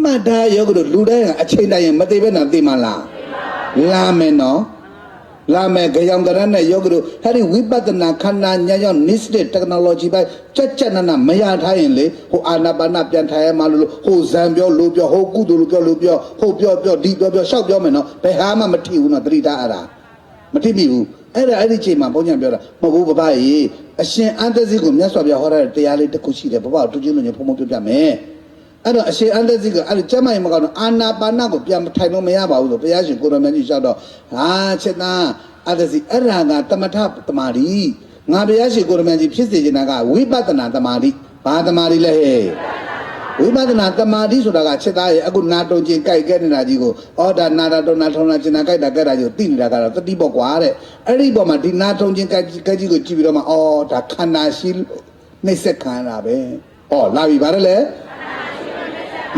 မှတ်သားယောဂတို့လူတိုင်းကအချိန်တိုင်းမသိဘဲနဲ့သိမလားလာမယ်နော်လာမယ်ကြောင်ကရနဲ့ယောဂတို့အဲ့ဒီဝိပဿနာခန္ဓာဉာဏ်ကြောင့် Nistic technology ပဲကြက်နမရထားရင်လေဟိုအာနာပါနပြန်ထိုင်ရမှလို့ဟိုဇံပြောလို့ပြောဟိုကုသိုလ်လို့ပြောလို့ပြောဟိုပြောဒီပြောရှောက်ပြောမယ်နော်ဘယ်ဟာမှမထီဘူးနော်တတိတာအဲ့ဒါမထီမိဘူးအဲ့ဒီချိန်မှာဘုန်းကြီးပြောတာမဟုတ်ဘူးဘဘကြီးအရှင်အတ္တစီကိုမြတ်စွာဘုရားဟောတဲ့တရားလေးတစ်ခုရှိတယ်ဘဘတူချင်းလို့ညဖုံဖုံပြပြမယ်အဲ့တော့အရှင်အတ္တစီကအဲ့ဒီကျမ်းမာရင်မကောင်းတော့အာနာပါနကိုပြန်ထိုင်လို့မရပါဘူးဆိုဘုရားရှင်ကိုတော်မြတ်ကြီးရှောက်တော့ဟာချက်သားအတ္တစီအဲ့ဒါကတမထတမာတိငါဘုရားရှင်ကိုတော်မြတ်ကြီးဖြစ်စေချင်တာကဝိပဿနာတမာတိဘာတမာတိလဲဟဲ့ဝိပဿနာတမာတိဆိုတာကချက်သားရဲ့အခုနာတုံချင်းကြိုက်ခဲ့နေတာကြီးကိုဩဒါနာတာတုံနာထုံနာကျင်နာကြိုက်တာကြက်တာကြီးကိုသိနေတာကတော့တတိပေါ့ကွာတဲ့အဲ့ဒီပေါ်မှာဒီနာထုံချင်းကြိုက်ကြီးကိုကြည့်ပြီးတော့မှဩဒါခန္ဓာရှိနှိမ့်ဆက်ခံတာပဲဩလာပြီဗါတယ်လေ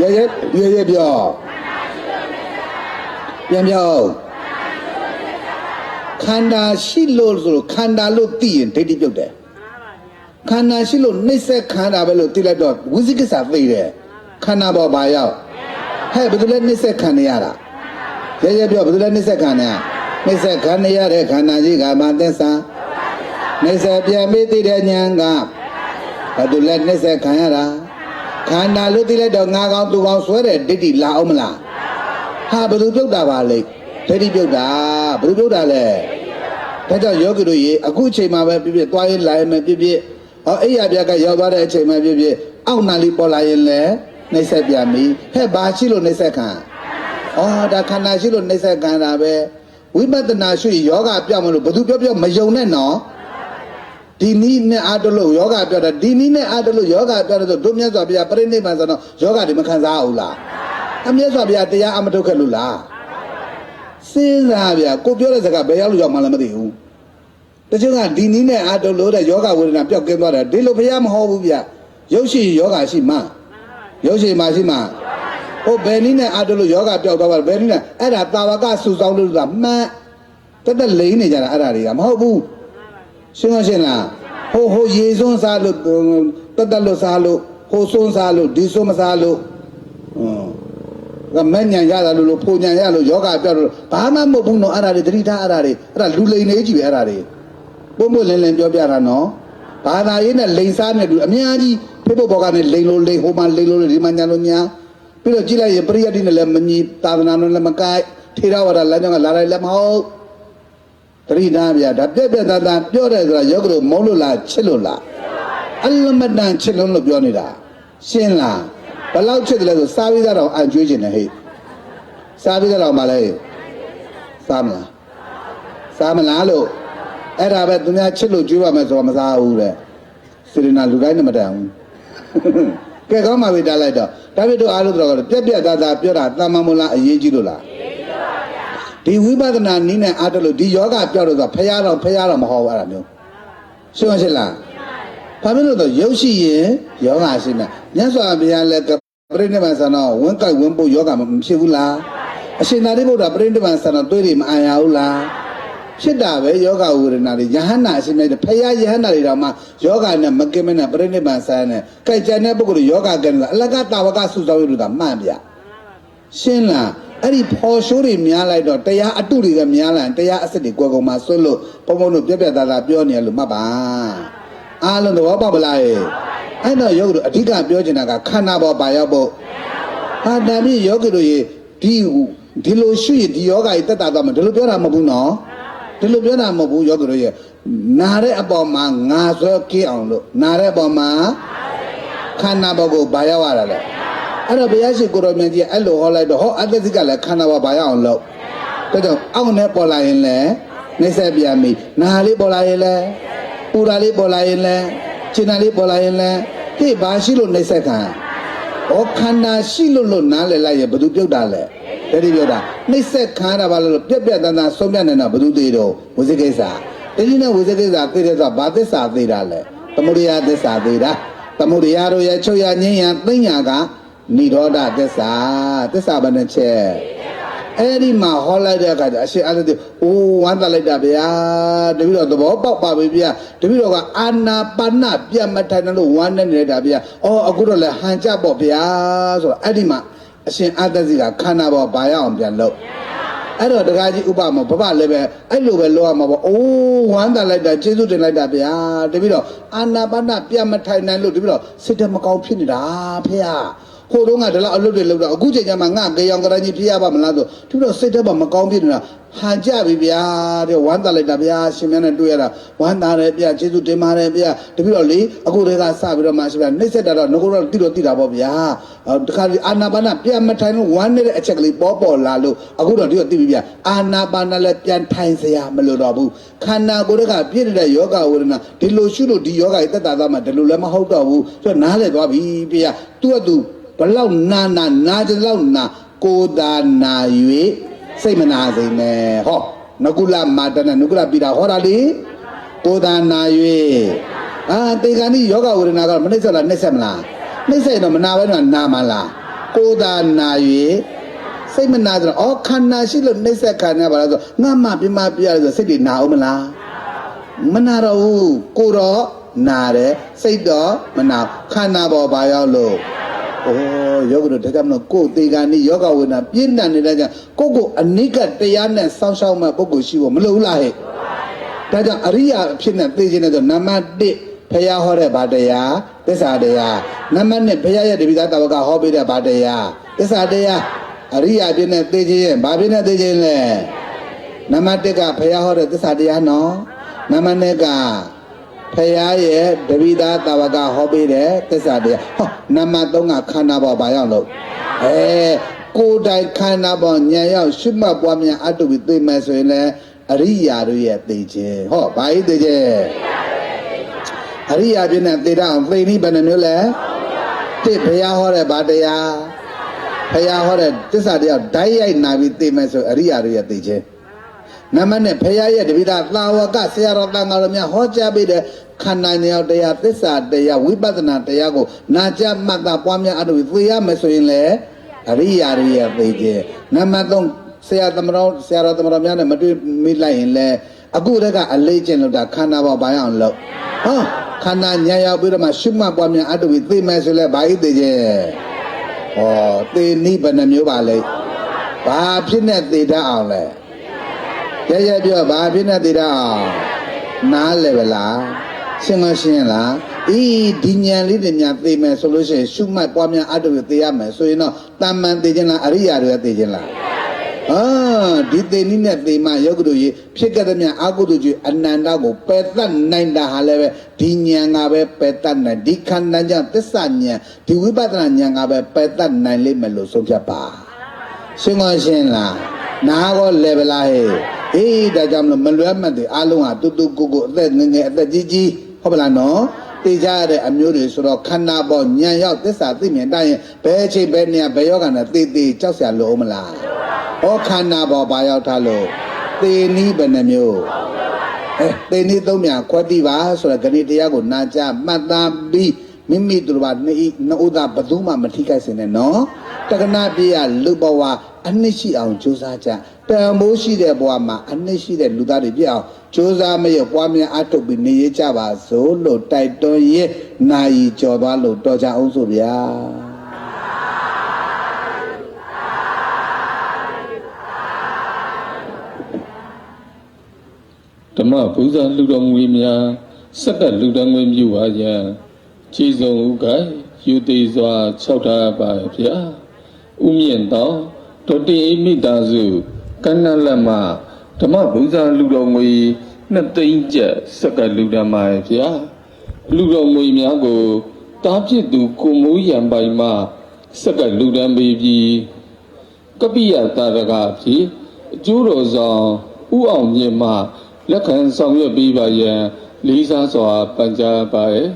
ရဲပြောပြန်ပြောခန္ဓာရှိလို့ဆိုခန္ဓာလို့သိရင်ဒိဋ္ဌိပြုတ်တယ်ခန္ဓာရှိလို့နှိမ့်ဆက်ခံတာပဲလို့သိလိုက်တော့ဝိသိကိစ္စသိတယ်ခန္ဓာပေါ်ဘာရောက်ဟဲ့ဘယ်သူလဲနှိမ့်ဆက်ခံနေရတာရဲပြောဘယ်သူလဲနှိမ့်ဆက်ခံနေရနှိမ့်ဆက်ခံနေရတဲ့ခန္ဓာကြီးကမှသစ္စာနှိမ့်ဆက်ပြန်ပြီးသိတဲ့ဉာဏ်ကဘယ်သူလဲနှိမ့်ဆက်ခံရတာခန္ဓာလို့သိလိုက်တော့ငါကောင်သူကောင်ဆွဲတဲ့ဒိဋ္ဌိလာအောင်မလားဟာဘယ်သူပြုတ်တာပါလဲဒိဋ္ဌိပြုတ်တာဘယ်သူပြုတ်တာလဲဒါကြောင့်ယောဂီတို့ရေအခုအချိန်မှာပဲပြပြသွားရင်လာရင်ပြပြဟောအိယာပြကရောက်သွားတဲ့အချိန်မှာပြပြအောက်နာလေးပေါ်လာရင်လည်းနှိမ့်ဆက်ပြန်ပြီဟဲ့ဘာရှိလို့နှိမ့်ဆက်ခံဒါခန္ဓာရှိလို့နှိမ့်ဆက်ခံတာပဲဝိပဿနာရှိယောဂပြောင်းမလို့ဘယ်သူပြောမယုံနဲ့နော်ဒီနည်းနဲ့အားတလို့ယောဂပြောတာဒီနည်းနဲ့အားတလို့ယောဂပြောတယ်ဆိုတို့မြတ်စွာဘုရားပြိဋိဘံဆိုတော့ယောဂတွေမခံစားဘူးလားအမြတ်စွာဘုရားတရားအမထုတ်ခဲ့လို့လားစဉ်းစားဗျာကိုပြောတဲ့စကားဘယ်ရောက်လို့ရောက်မှလည်းမသိဘူးတချို့ကဒီနည်းနဲ့အားတလို့တဲ့ယောဂဝေဒနာပျောက်ကင်းသွားတယ်ဒီလိုဘုရားမဟောဘူးဗျာရုပ်ရှိယောဂရှိမှရုပ်ရှိမှရှိမှဟိုဘယ်နည်းနဲ့အားတလို့ယောဂပျောက်သွားပါဘယ်နည်းနဲ့အဲ့ဒါတာဝကစုဆောင်းလို့ဆိုတာမှန်တက်လိမ့်နေကြတာအဲ့ဒါတွေကမဟုတ်ဘူးရှင်းလားဟိုရေစွန်းစားလို့တက်လို့စားလို့ဟိုစွန်းစားလို့ဒီစွန်းမစားလို့ကမညံရတာလို့ဖုန်ညံရလို့ယောဂပြောက်လို့ဘာမှမဟုတ်ဘူးနော်အဲ့ဒါတွေသတိထားအဲ့ဒါလူလိန်နေကြီးပဲအဲ့ဒါတွေပုံမလင်းလင်းပြောပြတာနော်ဘာသာရေးနဲ့လိန်စားနဲ့တူအများကြီးဖေဖို့ဘောကနေလိန်လို့လိန်ဟိုမှာလိန်လို့ဒီမှာညာလို့ညာပြီးတော့ကြည့်လိုက်ရင်ပရိယတ်တိနဲ့လည်းမညီသာသနာနဲ့လည်းမကိုက်ထေရဝါဒလမ်းကြောင်းကလာလိုက်လည်းမဟုတ်တတိသားဗျာဒါပြက်သားပြောတယ်ဆိုတာယောဂတို့မုန်းလို့လားချစ်လို့လားအလမတန်ချစ်လို့ပြောနေတာရှင်းလားဘလောက်ချစ်တယ်လဲဆိုစားပြီးတော့အံကျွေးခြင်းနဲ့ဟဲ့စားပြီးတော့မှလည်းစားမလားလို့အဲ့ဒါပဲသူများချစ်လို့ကျွေးပါမယ်ဆိုတော့မစားဘူးတဲ့စေရနာလူတိုင်းနဲ့မတန်ဘူးကဲကောင်းပါပြီတားလိုက်တော့ဒါပေမဲ့အားလို့တော့ပြက်သားပြောတာတမ္မမလားအရေးကြီးလို့လားဒီဝိပဿနာနည်းနဲ့အားတလို့ဒီယောဂပြောက်လို့ဆိုဖရားတော့မဟောဘူးအဲ့ဒါမျိုးရှင်းမရှိလားဘာဖြစ်လို့တော့ရုပ်ရှိရင်ယောဂရှိနေမြတ်စွာဘုရားလည်းပြိဋိဘံဆန္ဒဝန်ကိုက်ဝန်ပုတ်ယောဂမဖြစ်ဘူးလားအရှင်သာရိပုတ္တရာပြိဋိဘံဆန္ဒတွေးတွေမအာရဘူးလားဖြစ်တာပဲယောဂဝေဒနာတွေယဟန္တာအရှင်မြတ်ဖရားယဟန္တာတွေတော့မှယောဂနဲ့မကင်းမနဲ့ပြိဋိဘံဆန္ဒနဲ့ကြိုက်ကြတဲ့ပုဂ္ဂိုလ်ယောဂကဲနေတာအလကတာဝကစုဆောင်ရလို့ကမှန်ဗျရှင်းလားအဲ့ဒီဖော်ရှိုးတွေများလိုက်တော့တရားအတုတွေကများလာရင်တရားအစစ်တွေကိုယ်ကောင်မှာဆွတ်လို့ဘုံဘုံတို့ပြက်သားပြောနေရလို့မှတ်ပါအားလုံးသဘောပေါက်ပလားအဲ့တော့ယောဂတို့အဓိကပြောချင်တာကခန္ဓာပေါ်ပါရောက်ဖို့ဟာတမီးယောဂတို့ရေဒီလိုရှိရင်ဒီယောဂကြီးတက်တာတော့မဒီလိုပြောတာမဟုတ်ဘူးနော်ဒီလိုပြောတာမဟုတ်ဘူးယောဂတို့ရေနာတဲ့အပေါ်မှာငါဆွဲကင်းအောင်လို့နာတဲ့အပေါ်မှာခန္ဓာပေါ်ကိုပါရောက်ရတာလေအဲ့တော့ဘုရားရှိခိုးတော်မြတ်ကြီးအဲ့လိုဟောလိုက်တော့ဟောအတ္တစိကလည်းခန္ဓာပေါ်ပါရောက်အောင်လို့ဒါကြောင့်အောက်နဲ့ပေါ်လာရင်လည်းနှိမ့်ဆက်ပြန်ပြီနာလေးပေါ်လာရင်လည်းပူတာလေးပေါ်လာရင်လည်းခြေနာလေးပေါ်လာရင်လည်းဒီဘာရှိလို့နှိမ့်ဆက်ခံခန္ဓာရှိလို့နားလည်လိုက်ရင်ဘယ်သူပြုတ်တာလဲတတိပြောတာနှိမ့်ဆက်ခံတာဘာလို့ပြက်သားဆုံးပြနေတာဘယ်သူသေးတော့ဝိဇိကိစ္စတတိနဲ့ဝိဇိကိစ္စသိတဲ့ဆိုဘာသစ္စာသိတာလဲသမုဒိယသစ္စာသိတာသမုဒိယတို့ရဲ့ချုပ်ရငြိမ်းရသိညာကနိရောဓသစ္စာဘယ်နှချက် အဲ့ဒီမှာဟောလိုက်တဲ့အခါကျအရှင်အာသတိအိုးဝမ်းသာလိုက်တာဗျာတပည့်တော်သဘောပေါက်ပါပြီဗျာတပည့်တော်ကအာနာပါနပြတ်မထိုင်လို့ဝမ်းနေနေတာဗျာအော်အခုတော့လည်းဟန်ကြပေါ့ဗျာဆိုတော့အဲ့ဒီမှာအရှင်အာသတိကခန္ဓာပေါ်ဘာရအောင်ပြန်လုပ်အဲ့တော့တခါကြီးဥပမာဘဘလည်းပဲအဲ့လိုပဲလောရမှာပေါ့အိုးဝမ်းသာလိုက်တာကျေးဇူးတင်လိုက်တာဗျာတပည့်တော်အာနာပါနပြတ်မထိုင်နိုင်လို့တပည့်တော်စိတ်ဓာတ်မကောင်းဖြစ်နေတာဖေဟာဟိုတော့ငါဒါလောက်အလုပ်တွေလုပ်တော့အခုချိန်ကျမှငါကြေအောင်ကြရကြီးဖြစ်ရပါမလားဆိုသူတို့စိတ်ဓာတ်မကောင်းဖြစ်နေတာဟန်ကြပြီဗျာတဲ့ဝမ်းသာလိုက်တာဗျာရှင်မြတ်နဲ့တွေ့ရတာဝမ်းသာတယ်ဗျာကျေးဇူးတင်ပါတယ်ဗျာတပည့်တော်လေအခုတည်းကစပြီးတော့မှရှင်ဗျာနှိမ့်ဆက်တာတော့ငကိုတော့တိတာပေါ့ဗျာတခါအာနာပါနပြန်မထိုင်လို့ဝမ်းနေတဲ့အချက်ကလေးပေါ်လာလို့အခုတော့ဒီတော့သိပြီဗျာအာနာပါနလည်းပြန်ထိုင်စရာမလိုတော့ဘူးခန္ဓာကိုယ်ကပြည့်နေတဲ့ယောဂဝေဒနာဒီလိုရှုလို့ဒီယောဂကြီးတက်တာသားမှဒီလိုလည်းမဟုတ်တော့ဘူးဆိုတော့နားလဲသွားပြီဗျာသူကသူဘလောက်နာကြလောက်နာကိုယ်သာနာ၍စိတ်မနာစိမ့်နဲ့ဟောနကုလမာတနဲ့နကုလပိတာဟောတာလေကိုယ်သာနာ၍တေခါနိယောဂဝေဒနာကမနှိမ့်ဆက်လားနှိမ့်ဆက်မလားနှိမ့်ဆက်တော့မနာပဲတော့နာမလားကိုယ်သာနာ၍စိတ်မနာဆိုတော့ခန္ဓာရှိလို့နှိမ့်ဆက်ခန္ဓာပါလားဆိုငါမှပြမပြရဆိုစိတ်တွေနာအောင်မလားမနာတော့ဘူးကိုယ်တော့နာတယ်စိတ်တော့မနာခန္ဓာပေါ်ဘာရောက်လို့โอ้ယောဂတို့တကယ်မလို့ကိုယ်တေဂာနိယောဂဝေဒနာပြင်းထန်နေတဲ့ကြောင့်ကိုအနိကတရားနဲ့စောင့်ရှောက်မှပုဂ္ဂိုလ်ရှိဖို့မလိုဘူးလားဟဲ့ဒါကြောင့်အရိယာဖြစ်နေသိခြင်းနဲ့ဆိုနံပါတ်1ဘုရားဟောတဲ့ဗာတရားသစ္စာတရားနံပါတ်2ဘုရားရဲ့တပိသတာဝကဟောပေးတဲ့ဗာတရားသစ္စာတရားအရိယာဖြစ်နေသိခြင်းရဲ့ဗာဖြစ်နေသိခြင်းလဲနံပါတ်1ကဘုရားဟောတဲ့သစ္စာတရားနော်နံပါတ်2ကဖရာရဲ့တပိသတာဝကဟောပေးတဲ့သစ္စာတရားဟောနံပါတ်3ကခန္ဓာပေါ်ဘာရောက်လို့ကိုယ်တိုင်ခန္ဓာပေါ်ဉာဏ်ရောက်ရှုမှတ်ပွားများအတုပြီးသိမယ်ဆိုရင်လည်းအရိယာတို့ရဲ့သိခြင်းဟောဘာကြီးသိခြင်းအရိယာပြည့်နဲ့သိတတ်အောင်သိပြီးဘယ်နှမျိုးလဲတစ်ဘုရားဟောတဲ့ဗာတရားဘုရားဟောတဲ့သစ္စာတရားဓာတ်ရိုက်နာပြီးသိမယ်ဆိုအရိယာတို့ရဲ့သိခြင်းနံပါတ်2ဘုရားရဲ့တပိသသာဝကဆရာတော်တန်တော်များဟောကြားပေးတဲ့ခန္ဓာဉာဏ်တရားသစ္စာတရားဝိပဿနာတရားကိုနာကြားမှတ်သားပွားများအတူသိရမယ်ဆိုရင်လေအရိယာတွေရဲ့သိခြင်းနံပါတ်3ဆရာတော်များနဲ့မတွေ့မိလိုက်ရင်လေအခုတည်းကအလေးကျင့်လို့တာခန္ဓာပေါ်ဘာရအောင်လုပ်ဟောခန္ဓာဉာဏ်ရောက်ပြီးတော့မှရှုမှတ်ပွားများအတူသိမယ်ဆိုလဲဘာဤသိခြင်းဟောသိနိဗ္ဗာန်မျိုးပါလေဘာဖြစ်နေသိတတ်အောင်လဲရပြောဘာဖြစ်နေသိတတ်အောင်နားလဲဗလားရှင်းလားဒီဉာဏ်လေးတွေများသိမယ်ဆိုလို့ရှိရင်ရှုမှတ်ပွားများအတုသိရမယ်ဆိုရင်တော့တာမန်သိခြင်းလားအရိယာတွေသိခြင်းလားဒီသိနည်းနဲ့သိမှယောဂတို့ကြီးဖြစ်ကြတဲ့များအာဟုတုကြီးအနန္တကိုပယ်တတ်နိုင်တာဟာလည်းပဲဒီဉာဏ်ကပဲပယ်တတ်နိုင်ဒီခန္ဓာကြောင့်သစ္စာဉာဏ်ဒီဝိပဿနာဉာဏ်ကပဲပယ်တတ်နိုင်လိမ့်မယ်လို့ဆုံးဖြတ်ပါရှင်းလားနားကောလေဗလားဟေးဒါကြောင့်မလွဲမှတ်တယ်အားလုံးဟာတူတူကိုအသက်ငယ်အသက်ကြီးဟုတ်ပါလားနော်သိကြရတဲ့အမျိုးတွေဆိုတော့ခန္ဓာပေါ်ဉာဏ်ရောက်သစ္စာသိမြင်တတ်ရင်ဘယ်ချိန်ဘယ်နေရာဘယ်ယောဂနဲ့သိကြောက်စရာလိုအောင်မလားဟောခန္ဓာပေါ်ဘာရောက်ထားလို့သိနည်းဘယ်နှမျိုးသိနည်း3မျိုးခွက်တိပါဆိုတော့ဂဏိတရားကိုနာကြမှတ်သားပြီးမိမိတို့ဘာနှစ်ဥသာဘသူမှမထိခိုက်စေနဲ့နော်တက္ကနာပြေရလူဘဝအနှစ်ရှိအောင်ကြိုးစားကြတန်မိုးရှိတဲ့ဘဝမှာအနှစ်ရှိတဲ့လူသားတွေပြအောင်ကြိုးစားမရပွားများအထုတ်ပြီးနေရကြပါစို့လို့တိုက်တွန်းရေးနာယီကြော်သွားလို့တော်ကြအောင်ဆိုဗျာဓမ္မဘုရားလူတော်မူများစက္ကလူတော်မူပြုပါရန်ခြေစုံဥကယူသေးစွာ၆ထားပါဗျာဥမြင့်တော်တော်တိမိသားစုကန္နလက်မဓမ္မဘုရားလူတော်မူ2 သိန်းကျပ်စက္ကလူတော်မှာဗျာလူတော်မူများကိုတားဖြစ်သူကိုမိုးရံပိုင်မှစက္ကလူတော်မူပြီးကပိယတာရကဖြစ်အကျိုးတော်ဆောင်ဥအောင်မြင့်မှလက်ခံဆောင်ရွက်ပေးပါရန်လေးစားစွာပန်ကြားပါရဲ့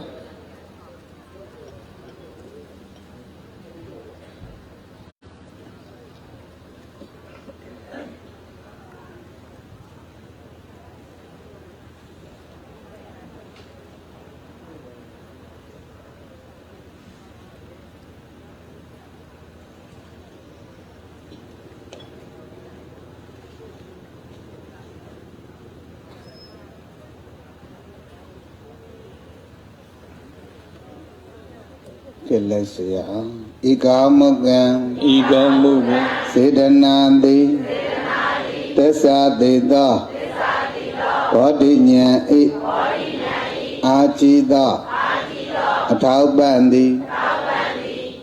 ကဲလက်စရာဧကာမကံ ဤကောင်းမှုကို စေတနာတိသစ္စာတိသောဘောဓိဉာဏ်ဤအာကြည်သောအထောက်ပံ့သည်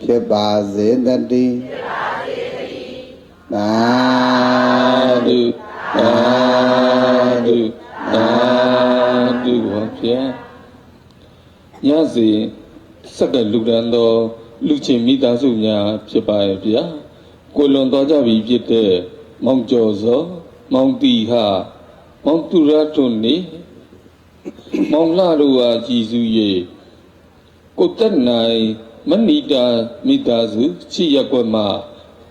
ဖြစ်ပါစေတည်းသာဓု သာဓုသာဓုပါဗျာညစီစက္ကလူရန်သောလူချင်းမိသားစုများဖြစ်ပါရဲ့ဗျာကိုလွန်တော်ကြပြီဖြစ်တဲ့မောင်ကျော်စောမောင်တီဟာမောင်သူရထွန်းနေမောင်လာတို့ဟာကြည်စု၍ကိုတက်နိုင်မဏိတာမိသားစုချစ်ရက်ွက်မှ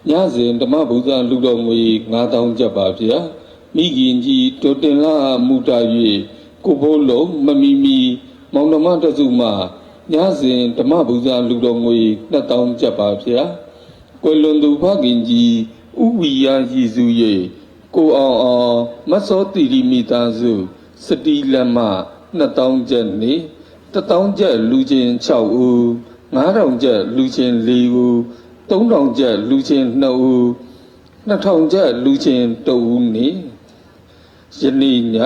ညစဉ်ဓမ္မဗုဒ္ဓလူတော်ငွေ9000ကျပ်ပါဗျာမိခင်ကြီးတိုတင်လာမူတာ၍ကိုဘိုးလုံးမမီမီမောင်နှမတစုမှညစဉ်ဓမ္မဗုဒ္ဓလူတော်ငွေ2000ကျပ်ပါဗျာကိုလွန်သူဖခင်ကြီးဥဝီယာရည်စု၍ကိုအောင်မစောတိရိမိသားစုစတီလမ2000ကျပ်နေ1000ကျပ်လူချင်း6ဦး9000ကျပ်လူချင်း4ဦး3000ကျပ်လူချင်း2ဦး2000ကျပ်လူချင်း1ဦးနေယနေ့ည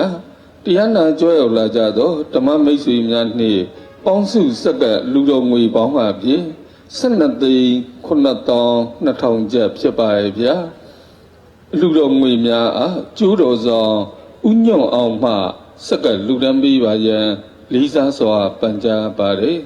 တရားနာကြွရောက်လာကြသောဓမ္မမိတ်ဆွေများနှင့်ပေါင်းစုစက္ကလူတော်ငွေပေါင်းအပြင်12သိန်း9200ကျပ်ဖြစ်ပါရဲ့ဗျာလူတော်ငွေများအားကျိုးတော်ဆောင်ဥညွန့်အောင်မှစက္ကလူတန်းပေးပါရန်လေးစားစွာပန်ကြားပါတယ်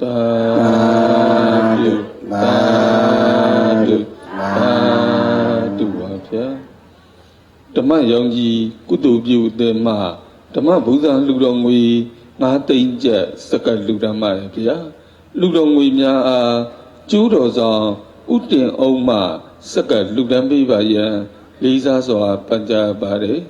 သာဓုသာဓုသာဓုပါဗျာဓမ္မယောင်ကြီးကုသိုလ်ပြုတဲ့မှာဓမ္မဗုဒ္ဓလူတော်ငွေ9သိန်းကျပ်စက္ကလူဓမ္မရဲ့ဗျာလူတော်ငွေများအားကျိုးတော်ဆောင်ဥတင်အောင်မှစက္ကလူတန်းပေးပါရန်လေးစားစွာပန်ကြားပါတယ်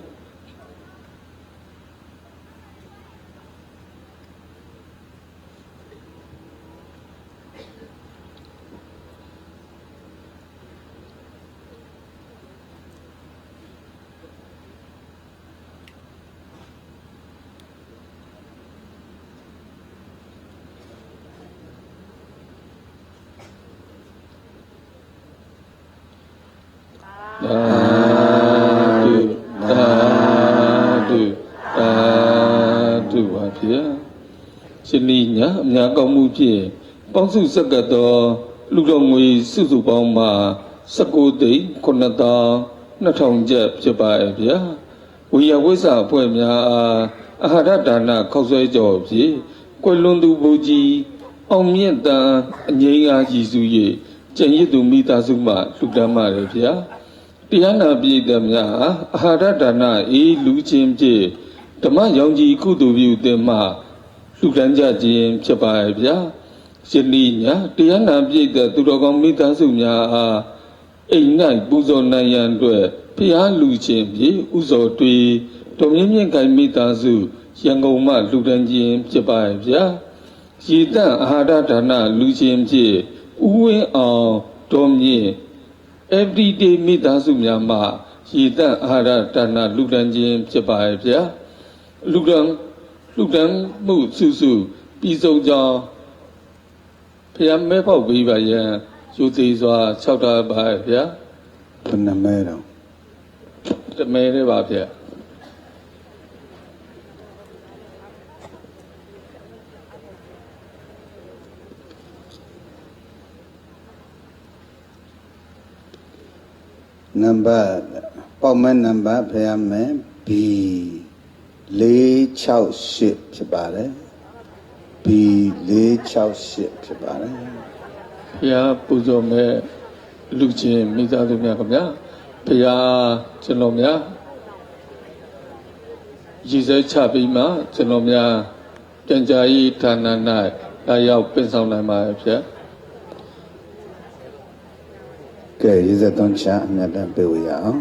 သာဓုသာဓုသာဓုပါဗျာရှင်ဤညအများကောင်းမှုဖြင့်ပေါင်းစုစက္ကသောလူတော်ငွေစုစုပေါင်းမှာ19သိန်း9200ကျပ်ဖြစ်ပါရဲ့ဗျာဝိယဝိဇ္ဇအဖွဲ့များအားအာဟာရဒါနခောက်ဆွဲကြောဖြင့်ကွယ်လွန်သူဘုကြီးအောင်မြင့်တန်အငြိမ်းအားကြီးစု၍ကျင့်ရည်သူမိသားစုမှလှူဒန်းပါရဲ့ဗျာတရားနာပြည်သူများအာဟာရဒါနအေးလူချင်းဖြင့်ဓမ္မယောင်ကြီးကုသိုလ်ပြုတဲ့မှလှူဒန်းကြခြင်းဖြစ်ပါရဲ့ဗျာယနေ့ညတရားနာပြည်သူတော်ကောင်းမိသားစုများအားအိမ်၌ပူဇော်နိုင်ရန်အတွက်ဖျားလူချင်းဖြင့်ဥဇော်တွေတော်မြင့်မြင့်ကိုင်မိသားစုရန်ကုန်မှလှူဒန်းခြင်းဖြစ်ပါရဲ့ဗျာရည်တန့်အာဟာရဒါနလူချင်းဖြင့်ဥဝင်းအောင်တော်မြင့်everyday မိသားစုများမှာရည်တန့်အာဟာရဒါနလူဒန်းခြင်းဖြစ်ပါရဲ့ဗျာလူဒန်းမှုစုစုပြီးဆုံးကြောင်းဖျားမဲပေါက်ပေးပါရန်ယူသေးစွာ၆ထားပါရဲ့ဗျာဘယ်နှမဲတော့တမဲလေးပါဗျာနံပါတ်ပေါက်မဲ့နံပါတ်ဖျားမယ် B 468ဖြစ်ပါတယ် B 468ဖြစ်ပါတယ်ဖျားပူဇော်မဲ့လူချင်းမိသားစုများခင်ဗျာဖျားကျွန်တော်များရည်စဲချပြီးမှကျွန်တော်များဖ ပြန်ကြားရေးဌာန၌လာရောက်ပင်ဆောင်နိုင်ပါဗျာ ကဲရေးသက်သွန်ချအမြတ်တမ်းပေးဝရအောင်